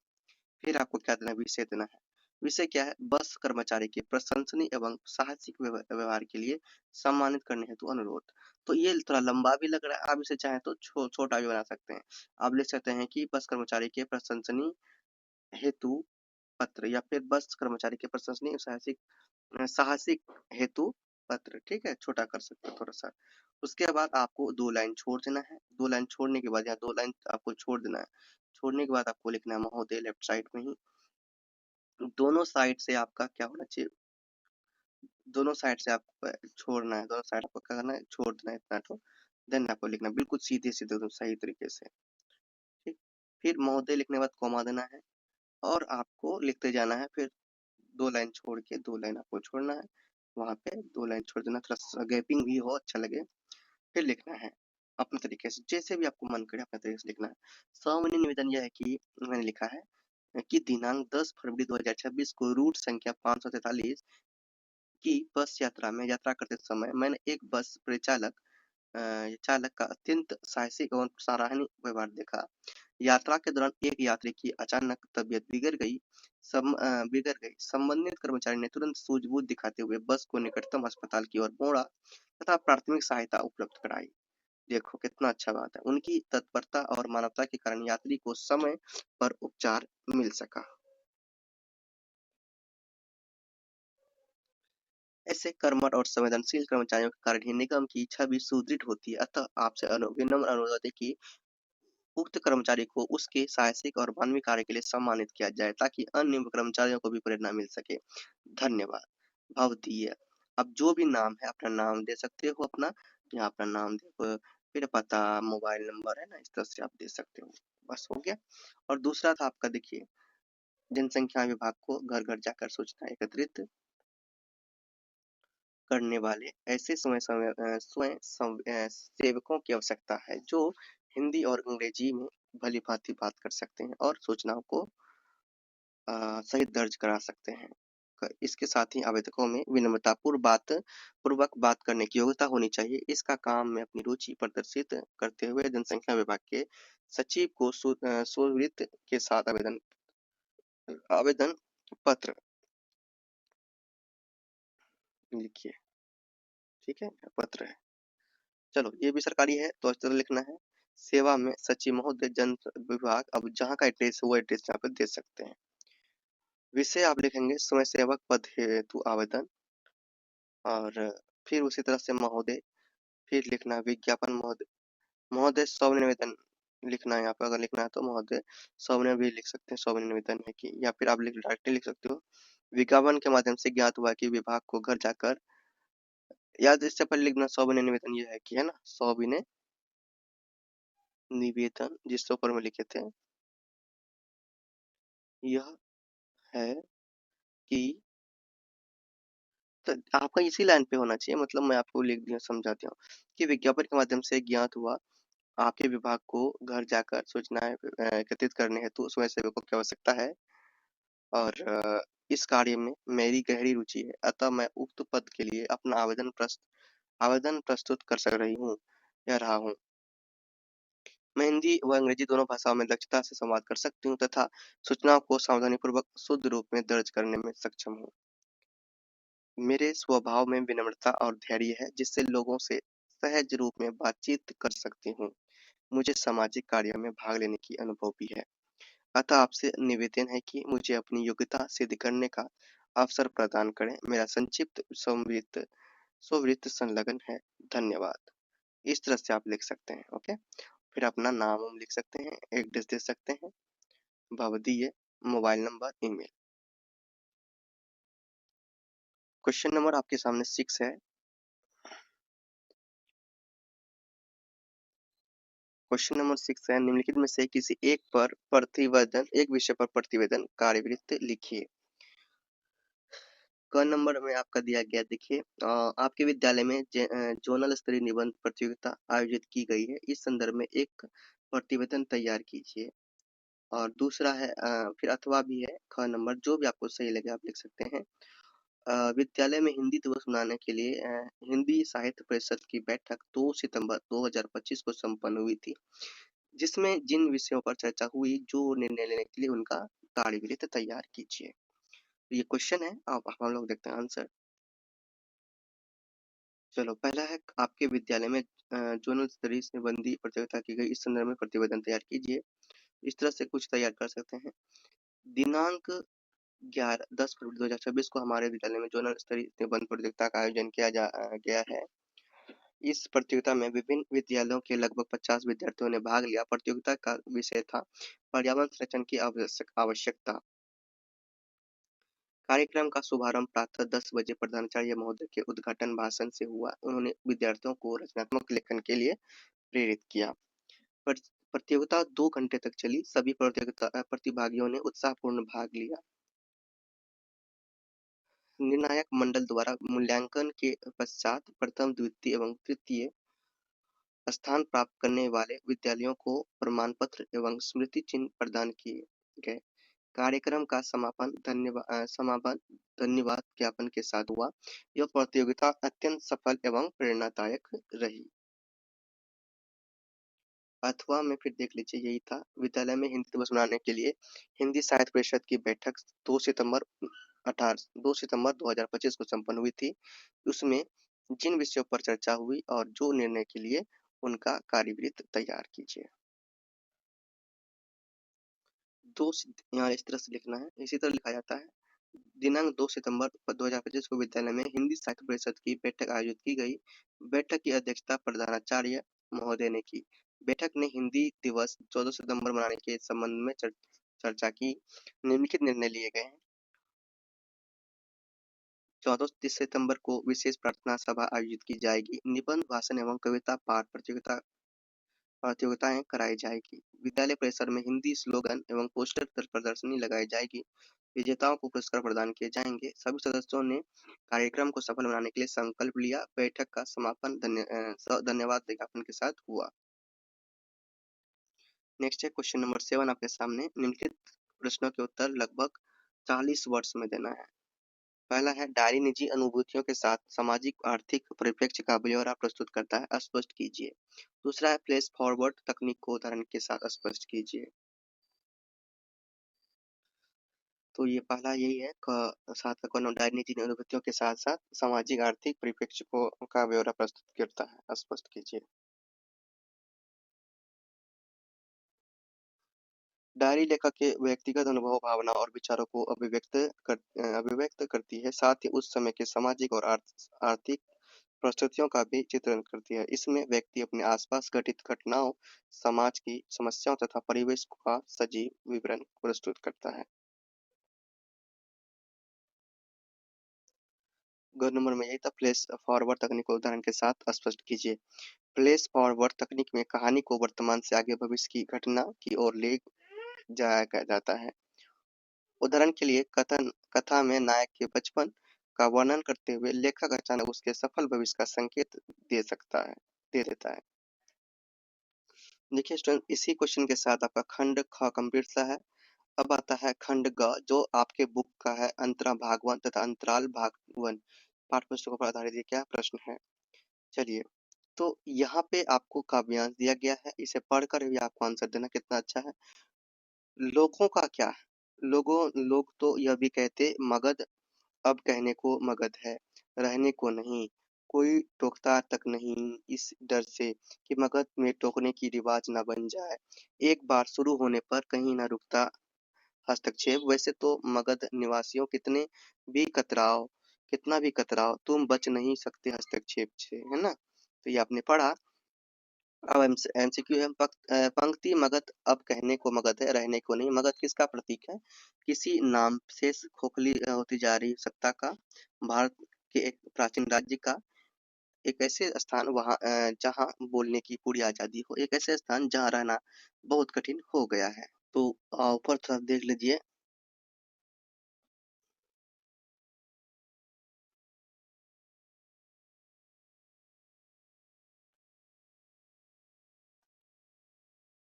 फिर आपको क्या देना है, विषय देना है। विषय क्या है, बस कर्मचारी के प्रशंसनीय एवं साहसिक व्यवहार के लिए सम्मानित करने हेतु अनुरोध। तो ये थोड़ा लंबा भी लग रहा है, आप इसे चाहें तो छोटा भी बना सकते हैं। आप लिख सकते हैं कि बस कर्मचारी के प्रशंसनीय हेतु पत्र, या फिर बस कर्मचारी के प्रशंसनीय साहसिक हेतु पत्र। ठीक है, छोटा कर सकते हैं थोड़ा सा। उसके बाद आपको 2 लाइन छोड़ देना है। 2 लाइन छोड़ने के बाद, यहाँ 2 लाइन आपको छोड़ देना है। छोड़ने के बाद आपको लिखना है महोदय, लेफ्ट साइड में ही। दोनों साइड से आपका क्या होना चाहिए, दोनों साइड से आपको छोड़ना है, दोनों साइड आपको क्या करना है, छोड़ देना है इतना तो। देन आपको लिखना है बिल्कुल सीधे सीधे एकदम सही तरीके से। ठीक, फिर महोदय लिखने के बाद कॉमा देना है, और आपको लिखते जाना है। फिर 2 लाइन छोड़ के 2 लाइन आपको छोड़ना है, वहां पे 2 लाइन छोड़ देना, थोड़ा सा गैपिंग भी हो, अच्छा लगे। फिर लिखना है अपने तरीके से, जैसे भी आपको मन करे अपने तरीके से लिखना है। सामान्य निवेदन यह है कि मैंने लिखा है कि दिनांक 10 फरवरी 2026 को रूट संख्या 543 की बस यात्रा में यात्रा करते समय मैंने एक बस चालक का अत्यंत साहसिक एवं सराहनीय व्यवहार देखा। यात्रा के दौरान एक यात्री की अचानक तबीयत बिगड़ गई। संबंधित कर्मचारी ने तुरंत सूझबूझ दिखाते हुए बस को निकटतम अस्पताल की ओर मोड़ा तथा प्राथमिक सहायता उपलब्ध कराई। देखो कितना अच्छा बात है, उनकी तत्परता और मानवता के कारण यात्री को समय पर उपचार मिल सका। ऐसे कर्मठ और संवेदनशील कर्मचारियों के कारण ही निगम की छवि सुदृढ़ होती है। अतः आपसे विनम्र अनुरोध है कि उक्त कर्मचारी को उसके साहसिक और मानवीय कार्य के लिए सम्मानित किया जाए, ताकि अन्य कर्मचारियों को भी प्रेरणा मिल सके। धन्यवाद। भवदीय। अब जो भी नाम है, अपना नाम दे सकते हो, अपना यहाँ अपना नाम दे, फिर पता, मोबाइल नंबर, है ना, इस तरह से आप दे सकते हो। बस हो गया। और दूसरा था आपका, देखिए, जनसंख्या विभाग को घर घर जाकर सूचना एकत्रित करने वाले ऐसे सेवकों की आवश्यकता है, जो हिंदी और अंग्रेजी में भली भांति बात कर सकते हैं और सूचनाओं को सही दर्ज करा सकते हैं। इसके साथ ही आवेदकों में पूर्वक बात करने की योग्यता होनी चाहिए। इसका काम में अपनी रुचि प्रदर्शित करते हुए जनसंख्या विभाग के सचिव को सुविवृत्त के साथ आवेदन पत्र लिखिए। ठीक है, पत्र है। चलो, ये भी सरकारी है, तो इस तरह लिखना है। सेवा में सचिव महोदय, जन विभाग, अब जहाँ का एड्रेस है वो एड्रेस यहाँ पे दे सकते हैं। विषय आप लिखेंगे स्वयं सेवक पद हेतु आवेदन, और फिर उसी तरह से महोदय, फिर लिखना है विज्ञापन महोदय। महोदय सौम्य निवेदन लिखना है, यहाँ पे अगर लिखना है तो महोदय सौम्य भी लिख सकते हैं, सौम्य निवेदन है कि, या फिर आप डायरेक्टली लिख सकते हो। विज्ञापन के माध्यम से ज्ञात हुआ कि विभाग को घर जाकर, याद, इससे पहले लिखना सौम्य निवेदन ये है कि, है ना, सौम्य निवेदन जिसके ऊपर में लिखे थे, यह है कि, तो आपका इसी लाइन पे होना चाहिए, मतलब मैं आपको लिख दिया, समझा दिया हूँ कि विज्ञापन के माध्यम से ज्ञात हुआ आपके विभाग को घर जाकर सूचनाएं एकत्रित करने हेतु स्वयं सेवकों की आवश्यकता है, और इस कार्य में मेरी गहरी रुचि है। अतः मैं उक्त पद के लिए अपना आवेदन प्रस्तुत कर सक रही हूँ या रहा हूँ। मैं हिंदी व अंग्रेजी दोनों भाषाओं में दक्षता से संवाद कर सकती हूँ तथा सूचनाओं को सावधानीपूर्वक शुद्ध रूप में दर्ज करने में सक्षम हूँ। मेरे स्वभाव में विनम्रता और धैर्य है जिससे लोगों से सहज रूप में बातचीत कर सकती हूँ। मुझे सामाजिक कार्यों में भाग लेने की अनुभव भी है। अतः आपसे निवेदन है कि मुझे अपनी योग्यता सिद्ध करने का अवसर प्रदान करें। मेरा संक्षिप्त स्ववृत्त संलग्न है। धन्यवाद। इस तरह से आप लिख सकते हैं। ओके, फिर अपना नाम वाम लिख सकते हैं, एड्रेस दे सकते हैं, भवदीय, mobile number, email. Question number आपके सामने 6 है। क्वेश्चन नंबर 6 है, निम्नलिखित में से किसी एक विषय पर प्रतिवेदन कार्यवृत्त लिखिए। क नंबर में आपका दिया गया, देखिए आपके विद्यालय में जोनल स्तरीय निबंध प्रतियोगिता आयोजित की गई है। इस संदर्भ में एक प्रतिवेदन तैयार कीजिए। और दूसरा है फिर अथवा भी है। ख नंबर, जो भी आपको सही लगे आप लिख सकते हैं। विद्यालय में हिंदी दिवस मनाने के लिए हिंदी साहित्य परिषद की बैठक 2 सितंबर 2025 को संपन्न हुई थी, जिसमें जिन विषयों पर चर्चा हुई, जो निर्णय लेने के लिए उनका कार्यवृत्त तैयार कीजिए। ये क्वेश्चन है, अब हम लोग देखते हैं आंसर। चलो, पहला है, आपके विद्यालय में जोनल स्तरीय निबंधी प्रतियोगिता की गई, इस संदर्भ में प्रतिवेदन तैयार कीजिए। इस तरह से कुछ तैयार कर सकते हैं। दिनांक 10 फरवरी 2026 को हमारे विद्यालय में जोनल स्तरीय निबंध प्रतियोगिता का आयोजन किया गया है। इस प्रतियोगिता में विभिन्न विद्यालयों के लगभग 50 विद्यार्थियों ने भाग लिया। प्रतियोगिता का विषय था पर्यावरण संरक्षण की आवश्यकता। कार्यक्रम का शुभारंभ प्रातः 10 बजे प्रधानाचार्य महोदय के उद्घाटन भाषण से हुआ। उन्होंने विद्यार्थियों को रचनात्मक लेखन के लिए प्रेरित किया। प्रतियोगिता 2 घंटे तक चली। सभी प्रतिभागियों ने उत्साहपूर्ण भाग लिया। निर्णायक मंडल द्वारा मूल्यांकन के पश्चात प्रथम, द्वितीय एवं तृतीय स्थान प्राप्त करने वाले विद्यालयों को प्रमाण पत्र एवं स्मृति चिन्ह प्रदान किए गए। कार्यक्रम का समापन धन्यवाद ज्ञापन के साथ हुआ। यह प्रतियोगिता अत्यंत सफल एवं प्रेरणादायक रही। अथवा में फिर देख लीजिए, यही था। विद्यालय में हिंदी दिवस मनाने के लिए हिंदी साहित्य परिषद की बैठक 2 सितंबर 2025 को संपन्न हुई थी। उसमें जिन विषयों पर चर्चा हुई और जो निर्णय के लिए उनका कार्यवृत्त तैयार कीजिए। यहाँ इस तरह से लिखना है। इसी तरह लिखा जाता है। दिनांक 2 सितंबर 2025 को विद्यालय में हिंदी साहित्य परिषद की बैठक आयोजित की गई। बैठक की अध्यक्षता प्रधानाचार्य महोदय ने की। बैठक ने हिंदी दिवस 14 सितंबर मनाने के संबंध में चर्चा की। निम्नलिखित निर्णय लिए गए हैं। 14 सितंबर को विशेष प्रार्थना सभा आयोजित की जाएगी। निबंध, भाषण एवं कविता पाठ प्रतियोगिताएं कराई जाएगी। विद्यालय परिसर में हिंदी स्लोगन एवं पोस्टर प्रदर्शनी लगाई जाएगी। विजेताओं को पुरस्कार प्रदान किए जाएंगे। सभी सदस्यों ने कार्यक्रम को सफल बनाने के लिए संकल्प लिया। बैठक का समापन धन्यवाद ज्ञापन के साथ हुआ। नेक्स्ट है क्वेश्चन नंबर 7 आपके सामने। निम्नलिखित प्रश्नों के उत्तर लगभग 40 वर्ड्स में देना है। पहला है, डायरी निजी अनुभूतियों के साथ सामाजिक आर्थिक परिप्रेक्ष्य का ब्यौरा प्रस्तुत करता है, स्पष्ट कीजिए। दूसरा है, प्लेस फॉरवर्ड तकनीक को उदाहरण के साथ स्पष्ट कीजिए। तो ये पहला यही है। साथ का कौन, डायरी निजी अनुभूतियों के साथ साथ सामाजिक आर्थिक परिप्रेक्ष्य को का ब्यौरा प्रस्तुत करता है, स्पष्ट कीजिए। डायरी लेखक के व्यक्तिगत अनुभव, भावना और विचारों को अभिव्यक्त करती है। साथ ही उस समय के सामाजिक और आर्थिक परिस्थितियों का भी चित्रण करती है। इसमें व्यक्ति अपने आसपास घटित घटनाओं, समाज की समस्याओं तथा परिवेश का सजीव विवरण प्रस्तुत करता है। ग नंबर में यही था, प्लेस फॉरवर्ड तकनीक को उदाहरण के साथ स्पष्ट कीजिए। प्लेस फॉरवर्ड तकनीक में कहानी को वर्तमान से आगे भविष्य की घटना की ओर ले जाया जाता है। उदाहरण के लिए, कथा में नायक के बचपन का वर्णन करते हुए लेखक अचानक उसके सफल भविष्य का संकेत दे देता है। देखिए स्टूडेंट, इसी क्वेश्चन के साथ आपका खंड ख कंप्लीट सा है। अब आता है खंड ग, जो आपके बुक का है अंतरा भाग 1 तथा अंतराल भाग 1। पाठ पुस्तकों पर आधारित ये क्या प्रश्न है। चलिए, तो यहाँ पे आपको काव्यांश दिया गया है, इसे पढ़कर भी आपको आंसर देना कितना अच्छा है। लोगों का क्या है? लोग तो यह भी कहते मगध अब कहने को मगध है, रहने को नहीं, कोई टोकता तक नहीं, इस डर से कि मगध में टोकने की रिवाज न बन जाए। एक बार शुरू होने पर कहीं न रुकता हस्तक्षेप। वैसे तो मगध निवासियों कितना भी कतराओ, तुम बच नहीं सकते हस्तक्षेप से, है ना? तो ये आपने पढ़ा। अब एमसीक्यू है। पंक्ति मगध अब कहने को मगध है, रहने को नहीं। मगध किसका प्रतीक है? किसी नाम से खोखली होती जा रही सत्ता का, भारत के एक प्राचीन राज्य का, एक ऐसे स्थान वहाँ जहाँ बोलने की पूरी आजादी हो, एक ऐसे स्थान जहाँ रहना बहुत कठिन हो गया है। तो ऊपर तरफ देख लीजिए।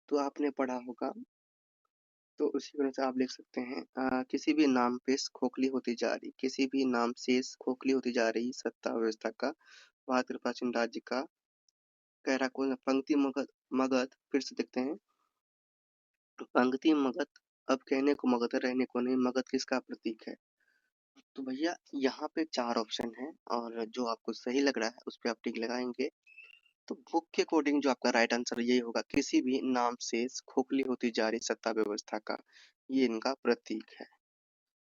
तो आपने पढ़ा होगा, तो उसी वजह से आप लिख सकते हैं किसी भी नाम पे खोखली होती जा रही, किसी भी नाम से खोखली होती जा रही सत्ता व्यवस्था का, भारत के प्राचीन राज्य का, कह कौन पंक्ति मगध। मगध फिर से देखते हैं। पंक्ति मगध अब कहने को मगध है, रहने को नहीं। मगध किसका प्रतीक है? तो भैया यहाँ पे चार ऑप्शन है, और जो आपको सही लग रहा है उस पे आप टिक लगाएंगे। तो बुक के अकॉर्डिंग जो आपका राइट आंसर यही होगा, किसी भी नाम से खोखली होती जा रही सत्ता व्यवस्था का, ये इनका प्रतीक है।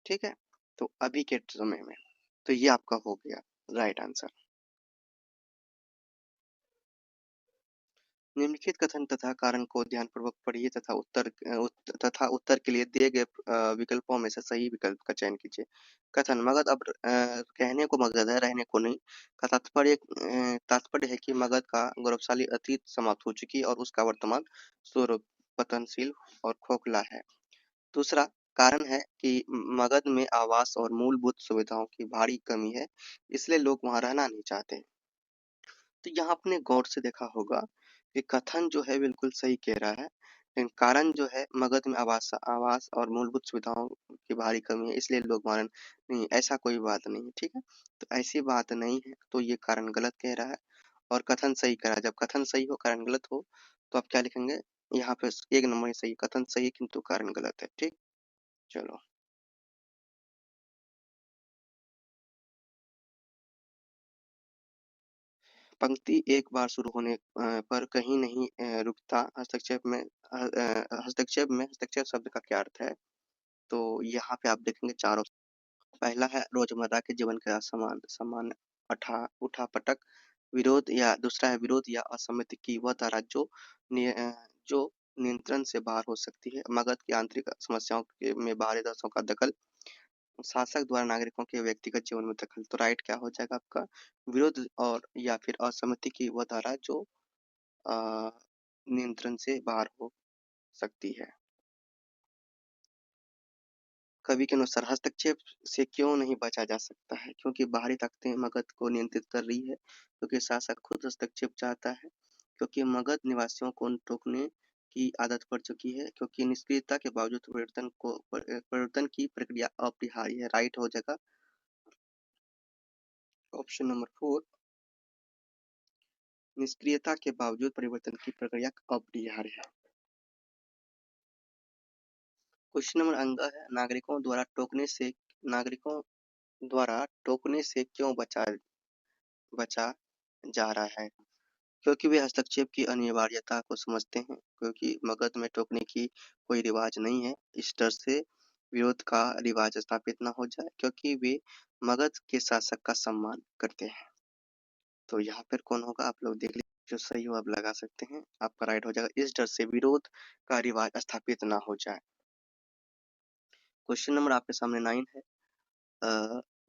ठीक है, तो अभी के समय में तो ये आपका हो गया राइट आंसर। निम्नलिखित कथन तथा कारण को ध्यानपूर्वक पढ़िए तथा उत्तर के लिए दिए गए विकल्पों में से सही विकल्प का चयन कीजिए। कथन मगध अब कहने को मगध है, रहने को नहीं का तात्पर्य है कि मगध का गौरवशाली अतीत समाप्त हो चुकी है और उसका वर्तमान स्वरूप पतनशील और खोखला है। दूसरा कारण है कि मगध में आवास और मूलभूत सुविधाओं की भारी कमी है, इसलिए लोग वहां रहना नहीं चाहते। तो यहाँ आपने गौर से देखा होगा कि कथन जो है बिल्कुल सही कह रहा है, लेकिन कारण जो है मगध में आवास आवास और मूलभूत सुविधाओं की भारी कमी है, इसलिए लोग वहां नहीं, ऐसा कोई बात नहीं है। ठीक है, तो ऐसी बात नहीं है, तो ये कारण गलत कह रहा है और कथन सही कह रहा है। जब कथन सही हो कारण गलत हो तो आप क्या लिखेंगे? यहाँ पे एक नंबर ही सही, कथन सही है किंतु कारण गलत है। ठीक, चलो। पंक्ति एक बार शुरू होने पर कहीं नहीं रुकता। हस्तक्षेप शब्द का क्या अर्थ है? तो यहाँ पे आप देखेंगे चारों। पहला है रोजमर्रा के जीवन का समान समान उठा पटक विरोध, या दूसरा है विरोध या असम्मति की वह धारा जो नियंत्रण से बाहर हो सकती है। मगध की आंतरिक समस्याओं में बाहरी दर्शकों का दखल, शासक द्वारा नागरिकों के व्यक्तिगत जीवन में दखल। तो राइट क्या हो जाएगा आपका? विरोध और या फिर असहमति की वह धारा जो नियंत्रण से बाहर हो सकती है। कवि के अनुसार हस्तक्षेप से क्यों नहीं बचा जा सकता है? क्योंकि बाहरी ताकतें मगध को नियंत्रित कर रही है, क्योंकि शासक खुद हस्तक्षेप चाहता है, क्योंकि मगध निवासियों को टोकने की आदत पड़ चुकी है, क्योंकि निष्क्रियता के बावजूद परिवर्तन की प्रक्रिया अपरिहार्य है। राइट हो जाएगा ऑप्शन नंबर 4, निष्क्रियता के बावजूद परिवर्तन की प्रक्रिया अपरिहार्य है। क्वेश्चन नंबर अंग है, नागरिकों द्वारा टोकने से क्यों बचा जा रहा है? क्योंकि वे हस्तक्षेप की अनिवार्यता को समझते हैं, क्योंकि मगध में टोकने की कोई रिवाज नहीं है, इस डर से विरोध का रिवाज स्थापित न हो जाए, क्योंकि वे मगध के शासक का सम्मान करते हैं। तो यहाँ पर कौन होगा आप लोग देख लीजिए, जो सही हो आप लगा सकते हैं। आपका राइट हो जाएगा इस डर से विरोध का रिवाज स्थापित ना हो जाए। क्वेश्चन नंबर आपके सामने 9 है।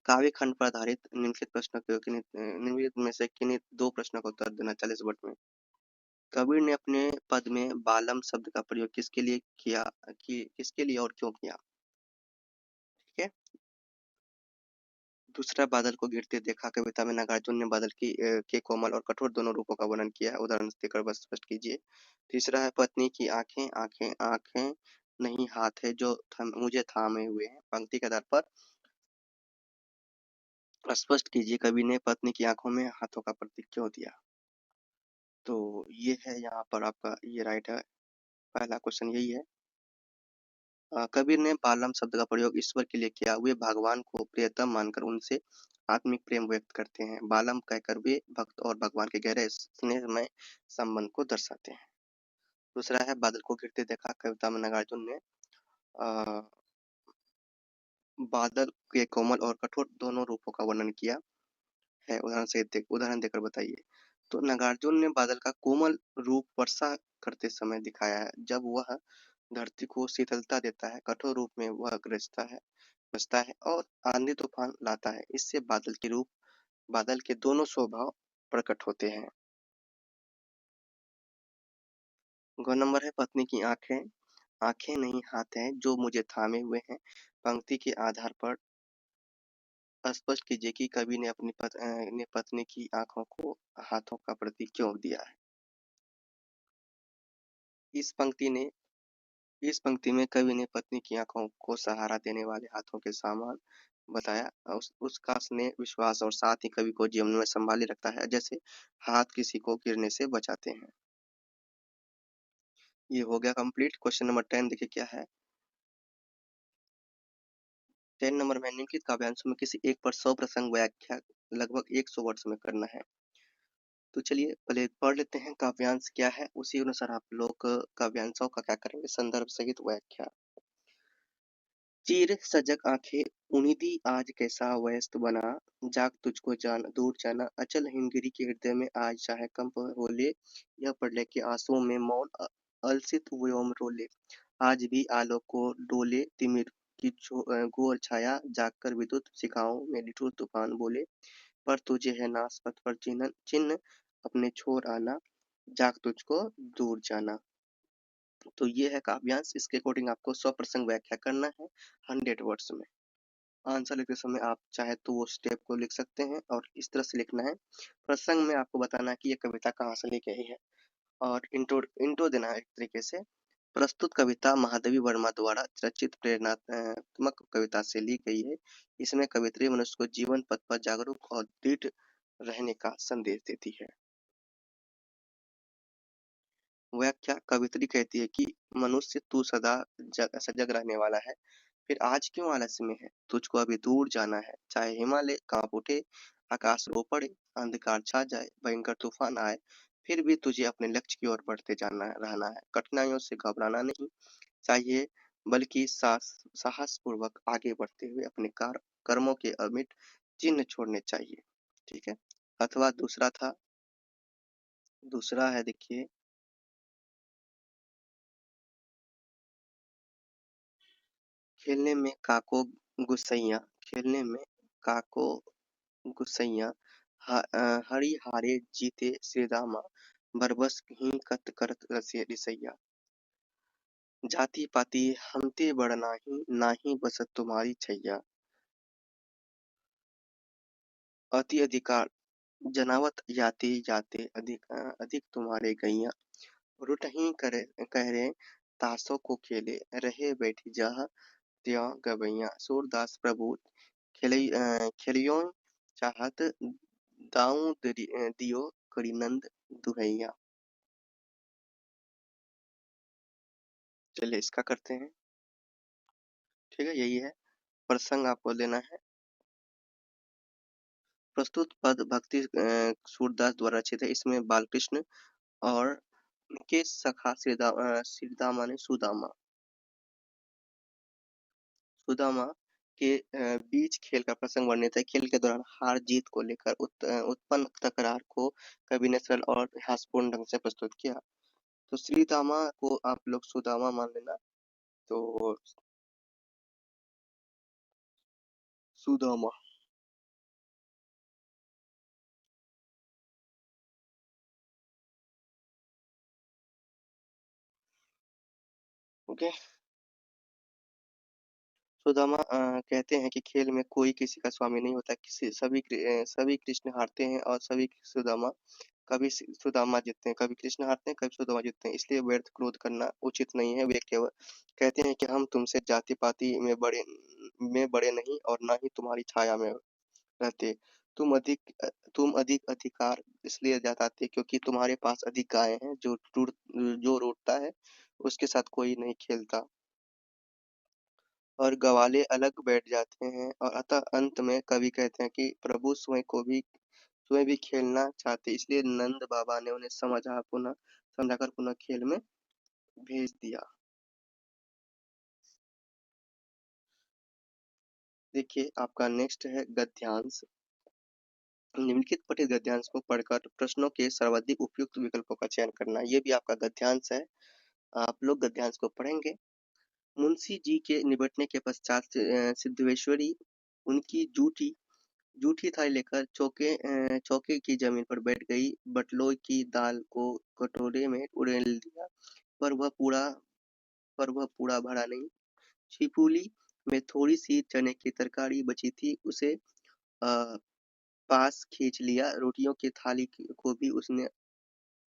काव्य खंड पर आधारित निम्नलिखित में से किन्हीं दो प्रश्नों का उत्तर देना 40 वर्ड में। कबीर ने अपने पद में बालम शब्द का प्रयोग किसके लिए और क्यों किया? ठीक है। दूसरा, बादल को गिरते देखा कविता में नागार्जुन ने बादल के कोमल और कठोर दोनों रूपों का वर्णन किया है, उदाहरण देकर बस स्पष्ट कीजिए। तीसरा है पत्नी की आंखें आंखें आंखें नहीं हाथ है जो मुझे थामे हुए हैं। पंक्ति के आधार पर स्पष्ट कीजिए, कवि ने पत्नी की आंखों में हाथों का प्रतीक क्यों दिया? तो ये है यहाँ पर आपका ये राइट है। पहला क्वेश्चन यही है। कबीर ने बालम शब्द का प्रयोग ईश्वर के लिए किया। वे भगवान को प्रियतम मानकर उनसे आत्मिक प्रेम व्यक्त करते हैं। बालम कहकर वे भक्त और भगवान के गहरे स्नेहमय संबंध को दर्शाते हैं। दूसरा है बादल को गिरते देखा। कविता में नागार्जुन ने अ, बादल के कोमल और कठोर दोनों रूपों का वर्णन किया है। उदाहरण देकर बताइए। तो नागार्जुन ने बादल का कोमल रूप वर्षा करते समय दिखाया है, जब वह धरती को शीतलता देता है। कठोर रूप में वह गरजता है और आंधी तूफान लाता है। इससे बादल के दोनों स्वभाव प्रकट होते हैं। गौ नंबर है पत्नी की आंखें। आंखें नहीं हाथ हैं जो मुझे थामे हुए हैं। पंक्ति के आधार पर स्पष्ट कीजिए कि कवि ने ने पत्नी की आंखों को हाथों का प्रतीक क्यों दिया है। इस पंक्ति ने इस पंक्ति में कवि ने पत्नी की आंखों को सहारा देने वाले हाथों के समान बताया। उसका स्नेह, विश्वास और साथ ही कवि को जीवन में संभाले रखता है, जैसे हाथ किसी को गिरने से बचाते हैं। ये हो गया कंप्लीट। क्वेश्चन नंबर 10 देखिए क्या है। 10 नंबर में निम्नलिखित काव्यांशों में किसी एक पर 100 प्रसंग व्याख्या लगभग 100 वर्ष में करना है। तो चलिए पहले पढ़ लेते हैं काव्यांश क्या है, उसी अनुसार आप लोग काव्यांशों का क्या करेंगे, संदर्भ सहित व्याख्या। चीर सजग आंखें उनिदी आज कैसा व्यस्त बना। जाग तुझको जान दूर जाना। अचल हिमगिरी के हृदय में आज चाहे कंप होले। यह प्रलय के आंसुओं में मौन अलसित व्योम रोले। आज भी आलोक को डोले तिमिर की घोर छाया। जागकर विद्युत शिखाओं में निठुर तूफान बोले। पर तुझे है नाश पथ पर चिन्ह चिन्ह अपने छोर आना। जाग तुझको दूर जाना। तो ये है काव्यांश। इसके अकॉर्डिंग आपको 100 प्रसंग व्याख्या करना है 100 वर्ड्स में। आंसर लिखते समय आप चाहे तो वो स्टेप को लिख सकते हैं और इस तरह से लिखना है। प्रसंग में आपको बताना है कि ये कविता कहाँ से लेके आई है और इंट्रो इंट्रो देना है एक तरीके से। प्रस्तुत कविता महादेवी वर्मा द्वारा रचित प्रेरणात्मक कविता से ली गई है। इसमें कवित्री मनुष्य को जीवन पथ पर जागरूक और दृढ़ रहने का संदेश देती है। व्याख्या कवित्री कहती है कि मनुष्य तू सदा सजग रहने वाला है, फिर आज क्यों आलस्य में है। तुझको अभी दूर जाना है, चाहे हिमालय कांप उठे, आकाश रो पड़े, अंधकार छा जाए, भयंकर तूफान आए, फिर भी तुझे अपने लक्ष्य की ओर बढ़ते जाना रहना है। कठिनाइयों से घबराना नहीं चाहिए, बल्कि साहस पूर्वक आगे बढ़ते हुए अपने कर्मों के अमिट चिन्ह छोड़ने चाहिए। ठीक है। अथवा दूसरा है देखिए। खेलने में काको गुस्सैया। खेलने में काको गुस्सैया। हरि हारे जीते श्रीदामा। बरबस ही कत करत रिसैया। जाति पाति हमते बड़ नाही, नाही बसत तुम्हारी छैया। अति अधिकार जनावत याते जाते अधिक तुम्हारे गैया। रुटही करे कहरे तासों को खेले, रहे बैठी जहाँ त्यों गवैया। सूरदास प्रभु खेलियों चाहत, दाऊं दियो करी नंद दुहैया। चलिए इसका करते हैं। ठीक है, यही है प्रसंग आपको लेना है। प्रस्तुत पद भक्ति सूरदास द्वारा रचित है। इसमें बालकृष्ण और के सखा श्रीदामा ने सुदामा के बीच खेल का प्रसंग वर्णित है। खेल के दौरान हार जीत को लेकर उत्पन्न तकरार को कवि ने सरल और हास्यपूर्ण ढंग से प्रस्तुत किया। तो श्रीदामा को आप लोग सुदामा मान लेना। तो सुदामा। ओके। सुदामा कहते हैं कि खेल में कोई किसी का स्वामी नहीं होता। सभी कृष्ण हारते हैं और सभी सुदामा सुदामा जीतते हैं। कभी कृष्ण हारते हैं, कभी सुदामा जीतते हैं। इसलिए व्यर्थ क्रोध करना उचित नहीं है। वे केवल कहते हैं कि हम तुमसे जाति पाति में बड़े नहीं और ना ही तुम्हारी छाया में रहते। तुम अधिक अधिकार इसलिए जताते क्योंकि तुम्हारे पास अधिक गायें हैं, जो रूठता है उसके साथ कोई नहीं खेलता, और ग्वाले अलग बैठ जाते हैं। और अतः अंत में कवि कहते हैं कि प्रभु स्वयं भी खेलना चाहते, इसलिए नंद बाबा ने उन्हें समझाकर पुनः खेल में भेज दिया। देखिए आपका नेक्स्ट है गद्यांश। निम्नलिखित पठित गद्यांश को पढ़कर प्रश्नों के सर्वाधिक उपयुक्त विकल्पों का चयन करना। ये भी आपका गद्यांश है, आप लोग गद्यांश को पढ़ेंगे। मुंशी जी के निबटने के पश्चात सिद्धेश्वरी उनकी जूठी जूठी थाली लेकर चौके की जमीन पर बैठ गई। बटलोई की दाल को कटोरे में उड़ेल दिया, पर वह पूरा भरा नहीं। छिपुली में थोड़ी सी चने की तरकारी बची थी, उसे पास खींच लिया। रोटियों की थाली को भी उसने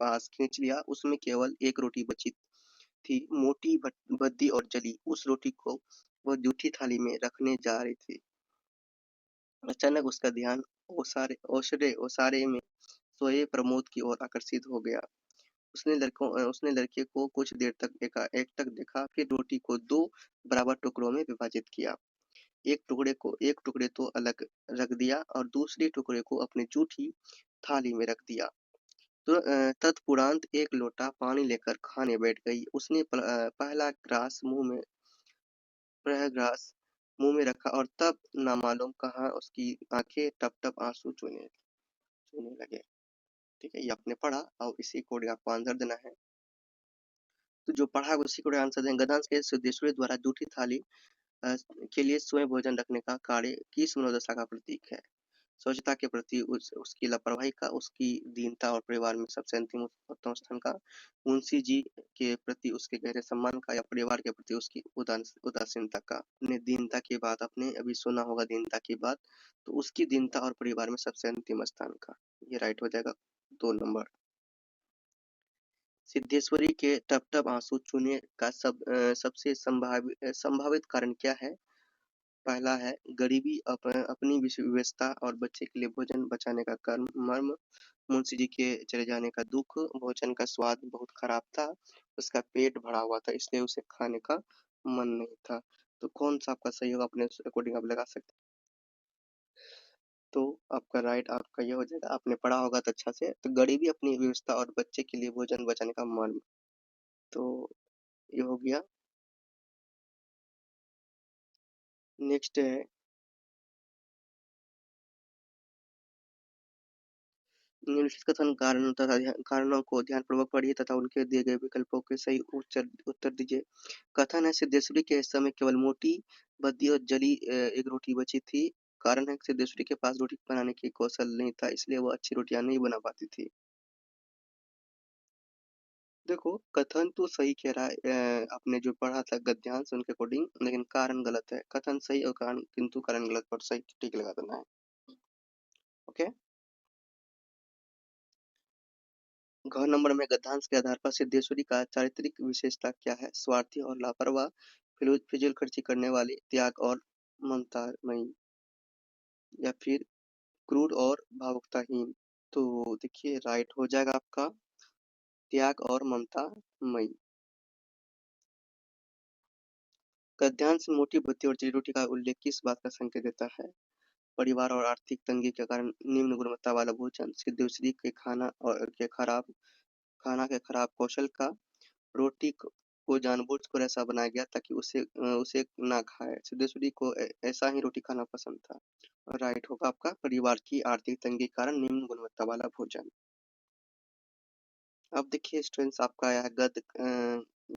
पास खींच लिया, उसमें केवल एक रोटी बची थी, मोटी भद्दी और जली। उस रोटी को वह जूठी थाली में रखने जा रही थी। अचानक उसका ध्यान ओसारे में सोए प्रमोद की ओर आकर्षित हो गया। उसने लड़के को कुछ देर तक एकटक देखा, फिर रोटी को दो बराबर टुकड़ों में विभाजित किया। एक टुकड़े तो अलग रख दिया और दूसरे टुकड़े को अपनी जूठी थाली में रख दिया। तो तत्पुरांत एक लोटा पानी लेकर खाने बैठ गई। उसने पहला ग्रास मुंह में रखा और तब न मालूम कहाँ उसकी आंखें टप टप आंसू चूने लगे। ठीक है, ये आपने पढ़ा और इसी को आपको आंसर देना है। तो जो पढ़ा उसी को आंसर देंगे। गद्यांश के सिद्धेश्वरी द्वारा जूठी थाली के लिए स्वयं भोजन रखने का कार्य किस मनोदशा का प्रतीक है? स्वच्छता के प्रति उसकी लापरवाही का, उसकी दीनता और परिवार में सबसे अंतिम उत्तम स्थान का, मुंशी जी के प्रति उसके गहरे सम्मान का, या परिवार के प्रति उसकी उदासीनता का। अपने दीनता की बात आपने अभी सुना होगा, दीनता की बात, तो उसकी दीनता और परिवार में सबसे अंतिम स्थान का, ये राइट हो जाएगा 2 नंबर। सिद्धेश्वरी के टप टप आंसू चूने का सबसे संभावित कारण क्या है? पहला है गरीबी, अपनी व्यवस्था और बच्चे के लिए भोजन बचाने का कर्म मर्म, मुंशी जी के चले जाने का दुख, भोजन का स्वाद बहुत खराब था, उसका पेट भरा हुआ था इसलिए उसे खाने का मन नहीं था। तो कौन सा आपका सही होगा, अपने अकॉर्डिंग आप लगा सकते हैं। तो आपका राइट आपका ये हो जाएगा, आपने पढ़ा होगा तो अच्छा से। तो गरीबी, अपनी व्यवस्था और बच्चे के लिए भोजन बचाने का मर्म, तो ये हो गया। नेक्स्ट है, निम्नलिखित कथन कारणों को ध्यानपूर्वक पढ़िए तथा उनके दिए गए विकल्पों के सही उत्तर दीजिए। कथन है सिद्धेश्वरी के समय केवल मोटी भद्दी और जली एक रोटी बची थी। कारण है सिद्धेश्वरी के पास रोटी बनाने की कौशल नहीं था, इसलिए वो अच्छी रोटियां नहीं बना पाती थी। देखो कथन तो सही कह रहा है, आपने जो पढ़ा था गद्यांश उनके अकॉर्डिंग, लेकिन कारण गलत है। कथन सही और कारण किंतु कारण गलत पर सही ठीक लगा देना है। ओके, घ नंबर में गद्यांश के आधार पर सिद्धेश्वरी का चारित्रिक विशेषता क्या है? स्वार्थी और लापरवाह, फिजूल खर्ची करने वाली, त्याग और ममतामयी, या फिर क्रूर और भावुकताहीन। तो देखिए राइट हो जाएगा आपका त्याग और ममतामयी। गद्यांश में मोटी भद्दी और जड़ी रोटी का उल्लेख किस बात का संकेत देता है? परिवार और आर्थिक तंगी के कारण निम्न गुणवत्ता वाला भोजन, सिद्धेश्वरी के खाना के खराब कौशल का, रोटी को जानबूझकर ऐसा बनाया गया ताकि उसे ना खाए। सिद्धेश्वरी को ऐसा ही रोटी खाना पसंद था। राइट होगा आपका परिवार की आर्थिक तंगी के कारण निम्न गुणवत्ता वाला भोजन। अब देखिए स्टूडेंट्स आपका आया है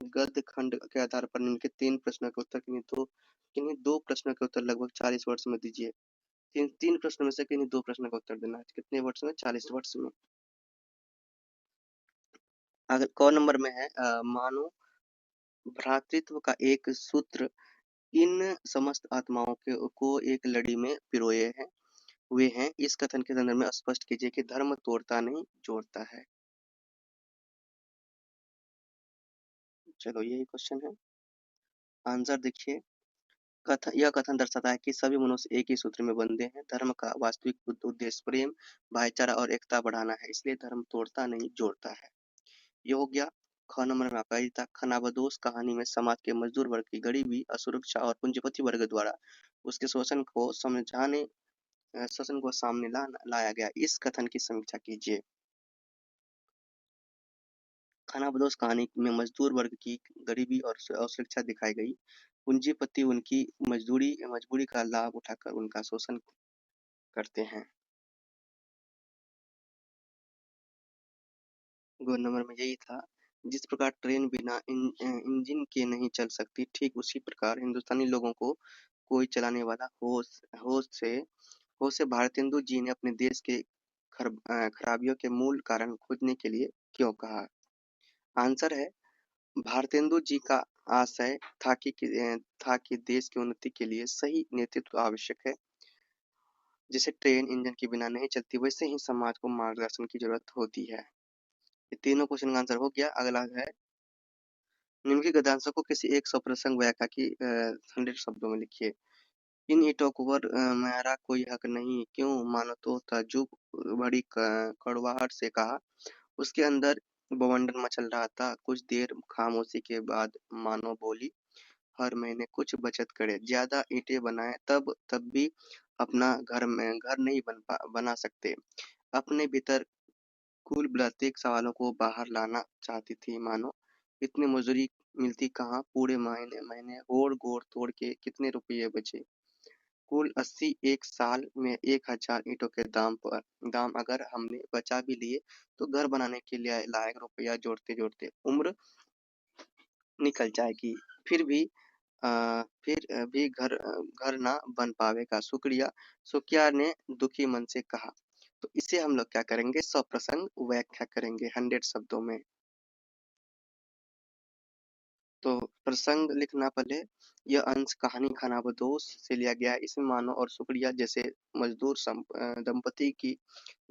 गद्य खंड के आधार पर निम्नलिखित 3 प्रश्नों के उत्तर किन्हीं 2 प्रश्नों के उत्तर लगभग 40 वर्ड्स में दीजिए। 3 प्रश्नों में से किन्हीं 2 प्रश्नों का उत्तर देना है। कितने वर्ड्स में? 40 वर्ड्स में। अगर क नंबर में है मानो भ्रातृत्व का एक सूत्र इन समस्त आत्माओं को एक लड़ी में पिरोए हुए हैं। इस कथन के संदर्भ में स्पष्ट कीजिए कि धर्म तोड़ता नहीं जोड़ता है। चलो यही क्वेश्चन है। आंसर देखिए, यह कथन दर्शाता है कि सभी मनुष्य एक ही सूत्र में बंधे हैं। धर्म का वास्तविक उद्देश्य प्रेम, भाईचारा और एकता बढ़ाना है, इसलिए धर्म तोड़ता नहीं, जोड़ता है। ये हो गया। ख नंबर में आपका ये था, खानाबदोश कहानी में समाज के मजदूर वर्ग की गरीबी, असुरक्षा और पूंजीपति वर्ग द्वारा उसके शोषण को सामने लाया गया। इस कथन की समीक्षा कीजिए। खानाबदोश कहानी में मजदूर वर्ग की गरीबी और असुरक्षा दिखाई गई। पूंजीपति उनकी मजबूरी का लाभ उठाकर उनका शोषण करते हैं। गो नंबर में यही था, जिस प्रकार ट्रेन बिना इंजन के नहीं चल सकती, ठीक उसी प्रकार हिंदुस्तानी लोगों को कोई चलाने वाला होश से भारतेंदु जी ने अपने देश के खराबियों के मूल कारण खोजने के लिए क्यों कहा। आंसर है, भारतेंदु जी का आशय था कि देश की उन्नति के लिए सही नेतृत्व आवश्यक है। जैसे ट्रेन इंजन के बिना नहीं चलती, वैसे ही समाज को मार्गदर्शन की जरूरत होती है। ये तीनों क्वेश्चन का आंसर हो गया। अगला है, निम्नलिखित गद्यांशों को किसी एक स्वप्रसंग व्याख्या की 100 शब्दों में लिखिए। इन ईंटों पर मेरा कोई हक नहीं, क्यों मानो तो ताज्जुब बड़ी कड़वाहट से कहा। उसके अंदर बवंडर मचल रहा था। कुछ देर खामोशी के बाद मानो बोली, हर महीने कुछ बचत करे, ज्यादा ईंटें बनाए, तब भी अपना घर नहीं बना सकते। अपने भीतर कुल बुलाते सवालों को बाहर लाना चाहती थी। मानो इतनी मजदूरी मिलती कहाँ, पूरे महीने महीने होड़ गोड़ तोड़ के कितने रुपये बचे। कुल 80, एक साल में 1000 ईंटों के दाम अगर हमने बचा भी लिए तो घर बनाने के लिए लायक रुपया जोड़ते जोड़ते उम्र निकल जाएगी। फिर भी घर ना बन पावेगा। सुखिया ने दुखी मन से कहा। तो इसे हम लोग क्या करेंगे, सप्रसंग व्याख्या करेंगे 100 शब्दों में। तो प्रसंग लिखना पहले, यह अंश कहानी खानाबदोश से लिया गया है। इसमें मानो और सुखड़िया जैसे मजदूर दंपति की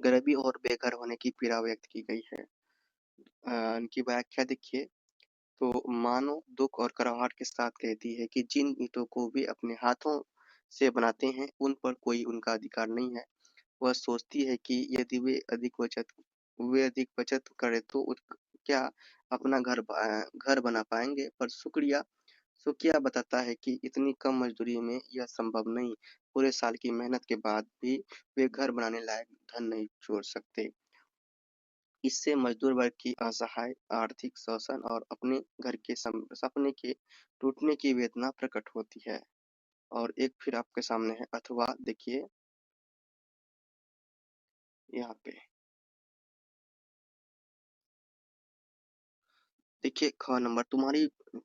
गरीबी और बेघर होने की पीड़ा व्यक्त की गई है। इनकी व्याख्या देखिए। तो मानो दुख और कराहट के साथ कहती है कि जिन ईंटों को वे अपने हाथों से बनाते हैं, उन पर कोई उनका अधिकार नहीं है। वह सोचती है कि यदि वे अधिक बचत करें तो क्या अपना घर बना पाएंगे। पर सुखिया बताता है कि इतनी कम मजदूरी में यह संभव नहीं। पूरे साल की मेहनत के बाद भी वे घर बनाने लायक धन नहीं जोड़ सकते। इससे मजदूर वर्ग की असहाय आर्थिक शोषण और अपने घर के सपने के टूटने की वेदना प्रकट होती है। और एक फिर आपके सामने है अथवा, देखिए यहाँ पे देखिए, ख नंबर,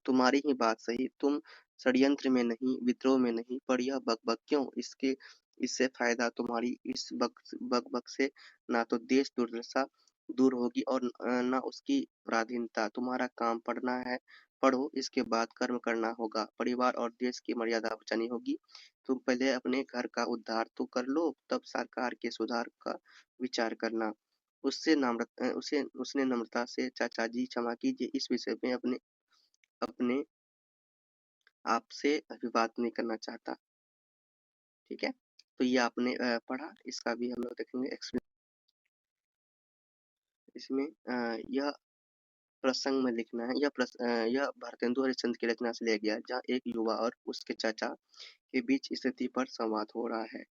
तुम्हारी ही बात सही, तुम षड्यंत्र में नहीं, विद्रोह में नहीं, पर यह बकबक क्यों। इससे फायदा तुम्हारी इस बकबक से ना तो देश दुर्दशा दूर होगी और न उसकी पराधीनता। तुम्हारा काम पढ़ना है, पढ़ो, इसके बाद कर्म करना होगा, परिवार और देश की मर्यादा बचानी होगी। तुम पहले अपने घर का उद्धार तो कर लो, तब सरकार के सुधार का विचार करना। उसने नम्रता से, चाचा जी क्षमा कीजिए, इस विषय में अपने आप से विवाद नहीं करना चाहता। ठीक है, तो ये आपने पढ़ा। इसका भी हम लोग देखेंगे इसमें यह प्रसंग में लिखना है। यह भारतेंदु हरिश्चंद्र की रचना से लिया गया है, जहाँ एक युवा और उसके चाचा के बीच स्थिति पर संवाद हो रहा है।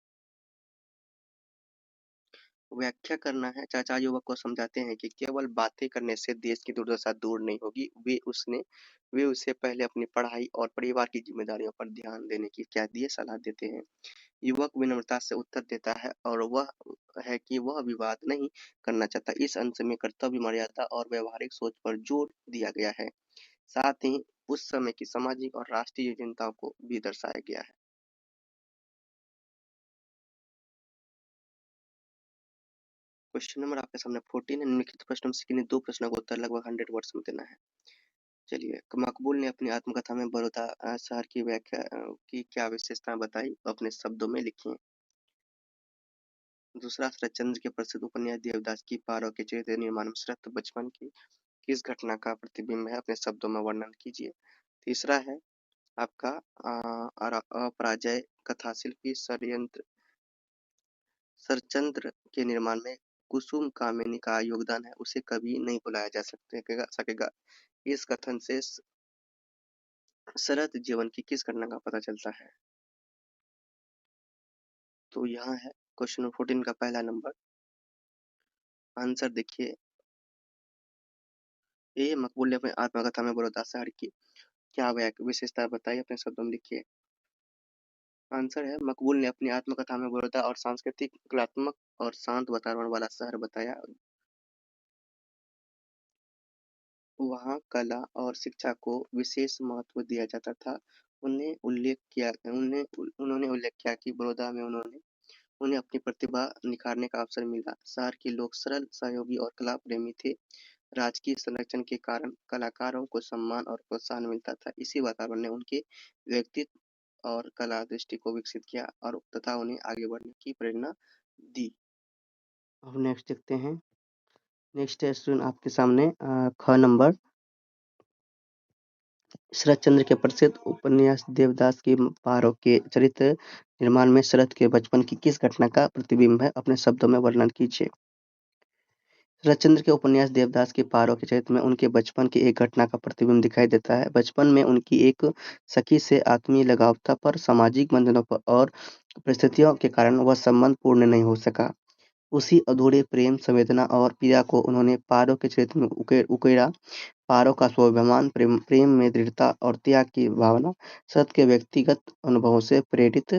व्याख्या करना है। चाचा युवक को समझाते हैं कि केवल बातें करने से देश की दुर्दशा दूर नहीं होगी। वे उसे पहले अपनी पढ़ाई और परिवार की जिम्मेदारियों पर ध्यान देने की क्या दिए सलाह देते हैं। युवक विनम्रता से उत्तर देता है और वह है कि वह विवाद नहीं करना चाहता। इस अंश में कर्तव्य, मर्यादा और व्यवहारिक सोच पर जोर दिया गया है। साथ ही उस समय की सामाजिक और राष्ट्रीय चिंताओं को भी दर्शाया गया है। क्वेश्चन नंबर आपके सामने 14 है। निम्नलिखित प्रश्नों में से किन्हीं दो प्रश्नों का उत्तर लगभग 100 वर्ड्स में देना है। चलिए, मकबूल ने अपनी आत्मकथा में बड़ौदा शहर की व्याख्या की क्या विशेषताएं बताई, अपने शब्दों में लिखिए। दूसरा, शरतचंद्र के प्रसिद्ध उपन्यास देवदास की पारव के चरित्र निर्माण में शरत बचपन की किस घटना का प्रतिबिंब है, अपने शब्दों में वर्णन कीजिए। तीसरा है, आपका अपराजय कथाशिल्पी शरचंद्र के निर्माण में कुसुम कामिनी का योगदान है, उसे कभी नहीं भुलाया जा सकेगा। इस कथन से शरत जीवन की किस घटना का पता चलता है? तो यहाँ है क्वेश्चन नंबर 14 का पहला नंबर। आंसर देखिए, ये मकबूल ने अपनी आत्मकथा में बड़ौदा शहर की क्या विशेषता बताई, अपने शब्दों में लिखिए। आंसर है, मकबूल ने अपनी आत्मकथा में बड़ौदा और सांस्कृतिक, कलात्मक और शांत वातावरण वाला शहर बताया। वहाँ कला और शिक्षा को विशेष महत्व दिया जाता था। उन्होंने उल्लेख किया कि बड़ौदा में उन्हें अपनी प्रतिभा निखारने का अवसर मिला। शहर के लोग सरल, सहयोगी और कला प्रेमी थे। राजकीय संरक्षण के कारण कलाकारों को सम्मान और प्रोत्साहन मिलता था। इसी वातावरण ने उनके व्यक्तित्व और कला दृष्टि को विकसित किया और तथा उन्हें आगे बढ़ने की प्रेरणा दी। अब नेक्स्ट देखते हैं। नेक्स्ट है स्टूडेंट आपके सामने ख नंबर। शरत चंद्र के प्रसिद्ध उपन्यास देवदास की पारों के चरित्र निर्माण में शरत के बचपन की किस घटना का प्रतिबिंब है, अपने शब्दों में वर्णन कीजिए। शरतचंद्र के उपन्यास देवदास की पारों के चरित्र में उनके बचपन की एक घटना का प्रतिबिंब दिखाई देता है। बचपन में उनकी एक सखी से आत्मीय लगाव था, पर सामाजिक बंधनों पर और परिस्थितियों के कारण वह संबंध पूर्ण नहीं हो सका। उसी अधूरे प्रेम, संवेदना और पीड़ा को उन्होंने पारो के चरित्र में उकेरा। पारो का स्वाभिमान, प्रेम में दृढ़ता और त्याग की भावना शरत के व्यक्तिगत अनुभवों से प्रेरित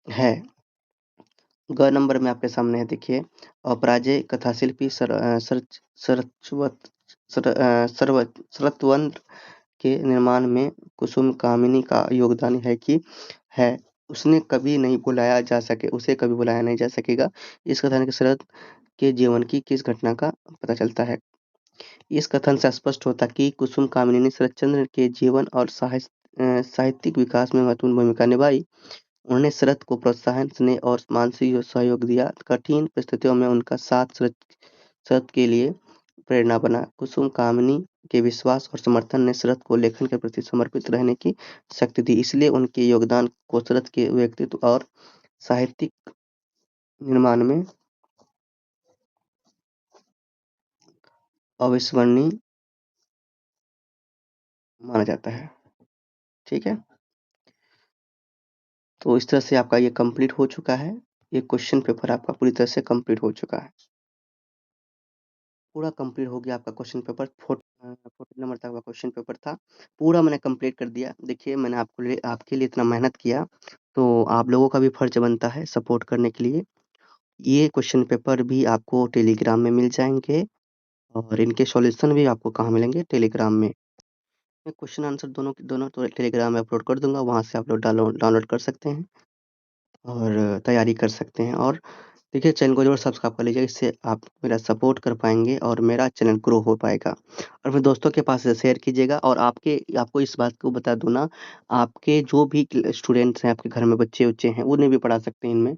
है। ग नंबर में आपके सामने है, देखिए। अपराजय कथाशिल्पी शरत्चंद्र के निर्माण में कुसुम कामिनी का योगदान है कि है उसे कभी बुलाया नहीं जा सकेगा। इस कथन के शरत के जीवन की किस घटना का पता चलता है? इस कथन से स्पष्ट होता कि कुसुम कामिनी ने शरतचंद्र के जीवन और साहित्यिक विकास में महत्वपूर्ण भूमिका निभाई। उन्होंने शरत को प्रोत्साहन, स्नेह और मानसिक सहयोग दिया। कठिन परिस्थितियों में उनका साथ शरत के लिए प्रेरणा बना। कुसुम कामिनी के विश्वास और समर्थन ने शरत को लेखन के प्रति समर्पित रहने की शक्ति दी। इसलिए उनके योगदान को शरत के व्यक्तित्व और साहित्यिक निर्माण में अविस्मरणीय माना जाता है। ठीक है, तो इस तरह से आपका ये कंप्लीट हो चुका है। ये क्वेश्चन पेपर आपका पूरी तरह से कंप्लीट हो चुका है। पूरा कंप्लीट हो गया आपका क्वेश्चन पेपर। 14 नंबर तक का क्वेश्चन पेपर था, पूरा मैंने कंप्लीट कर दिया। देखिए, मैंने आपके लिए इतना मेहनत किया, तो आप लोगों का भी फर्ज बनता है सपोर्ट करने के लिए। ये क्वेश्चन पेपर भी आपको टेलीग्राम में मिल जाएंगे और इनके सॉल्यूशन भी आपको कहाँ मिलेंगे? टेलीग्राम में। मैं क्वेश्चन आंसर दोनों तो टेलीग्राम में अपलोड कर दूंगा, वहाँ से आप लोग डाउनलोड कर सकते हैं और तैयारी कर सकते हैं। और देखिए, चैनल को ज़रूर सब्सक्राइब कर लीजिए, इससे आप मेरा सपोर्ट कर पाएँगे और मेरा चैनल ग्रो हो पाएगा। और अपने दोस्तों के पास शेयर कीजिएगा। और आपको इस बात को बता दूँ ना, आपके जो भी स्टूडेंट्स हैं, आपके घर में बच्चे-वच्चे हैं, उन्हें भी पढ़ा सकते हैं इनमें।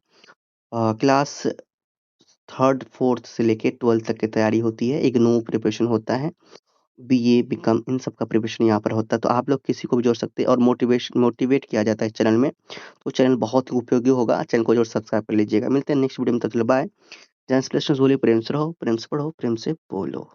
क्लास 3rd, 4th से लेके 12th तक की तैयारी होती है, इग्नू प्रिपरेशन होता है, बीए, बीकॉम इन सब का प्रिपरेशन यहाँ पर होता है। तो आप लोग किसी को भी जोड़ सकते हैं और मोटिवेट किया जाता है चैनल में। तो चैनल बहुत ही उपयोगी होगा, चैनल को ज़रूर सब्सक्राइब कर लीजिएगा। मिलते हैं नेक्स्ट वीडियो में, तब तक के लिए बाय। जय श्री कृष्ण। प्रेम से रहो, प्रेम से पढ़ो, प्रेम से बोलो।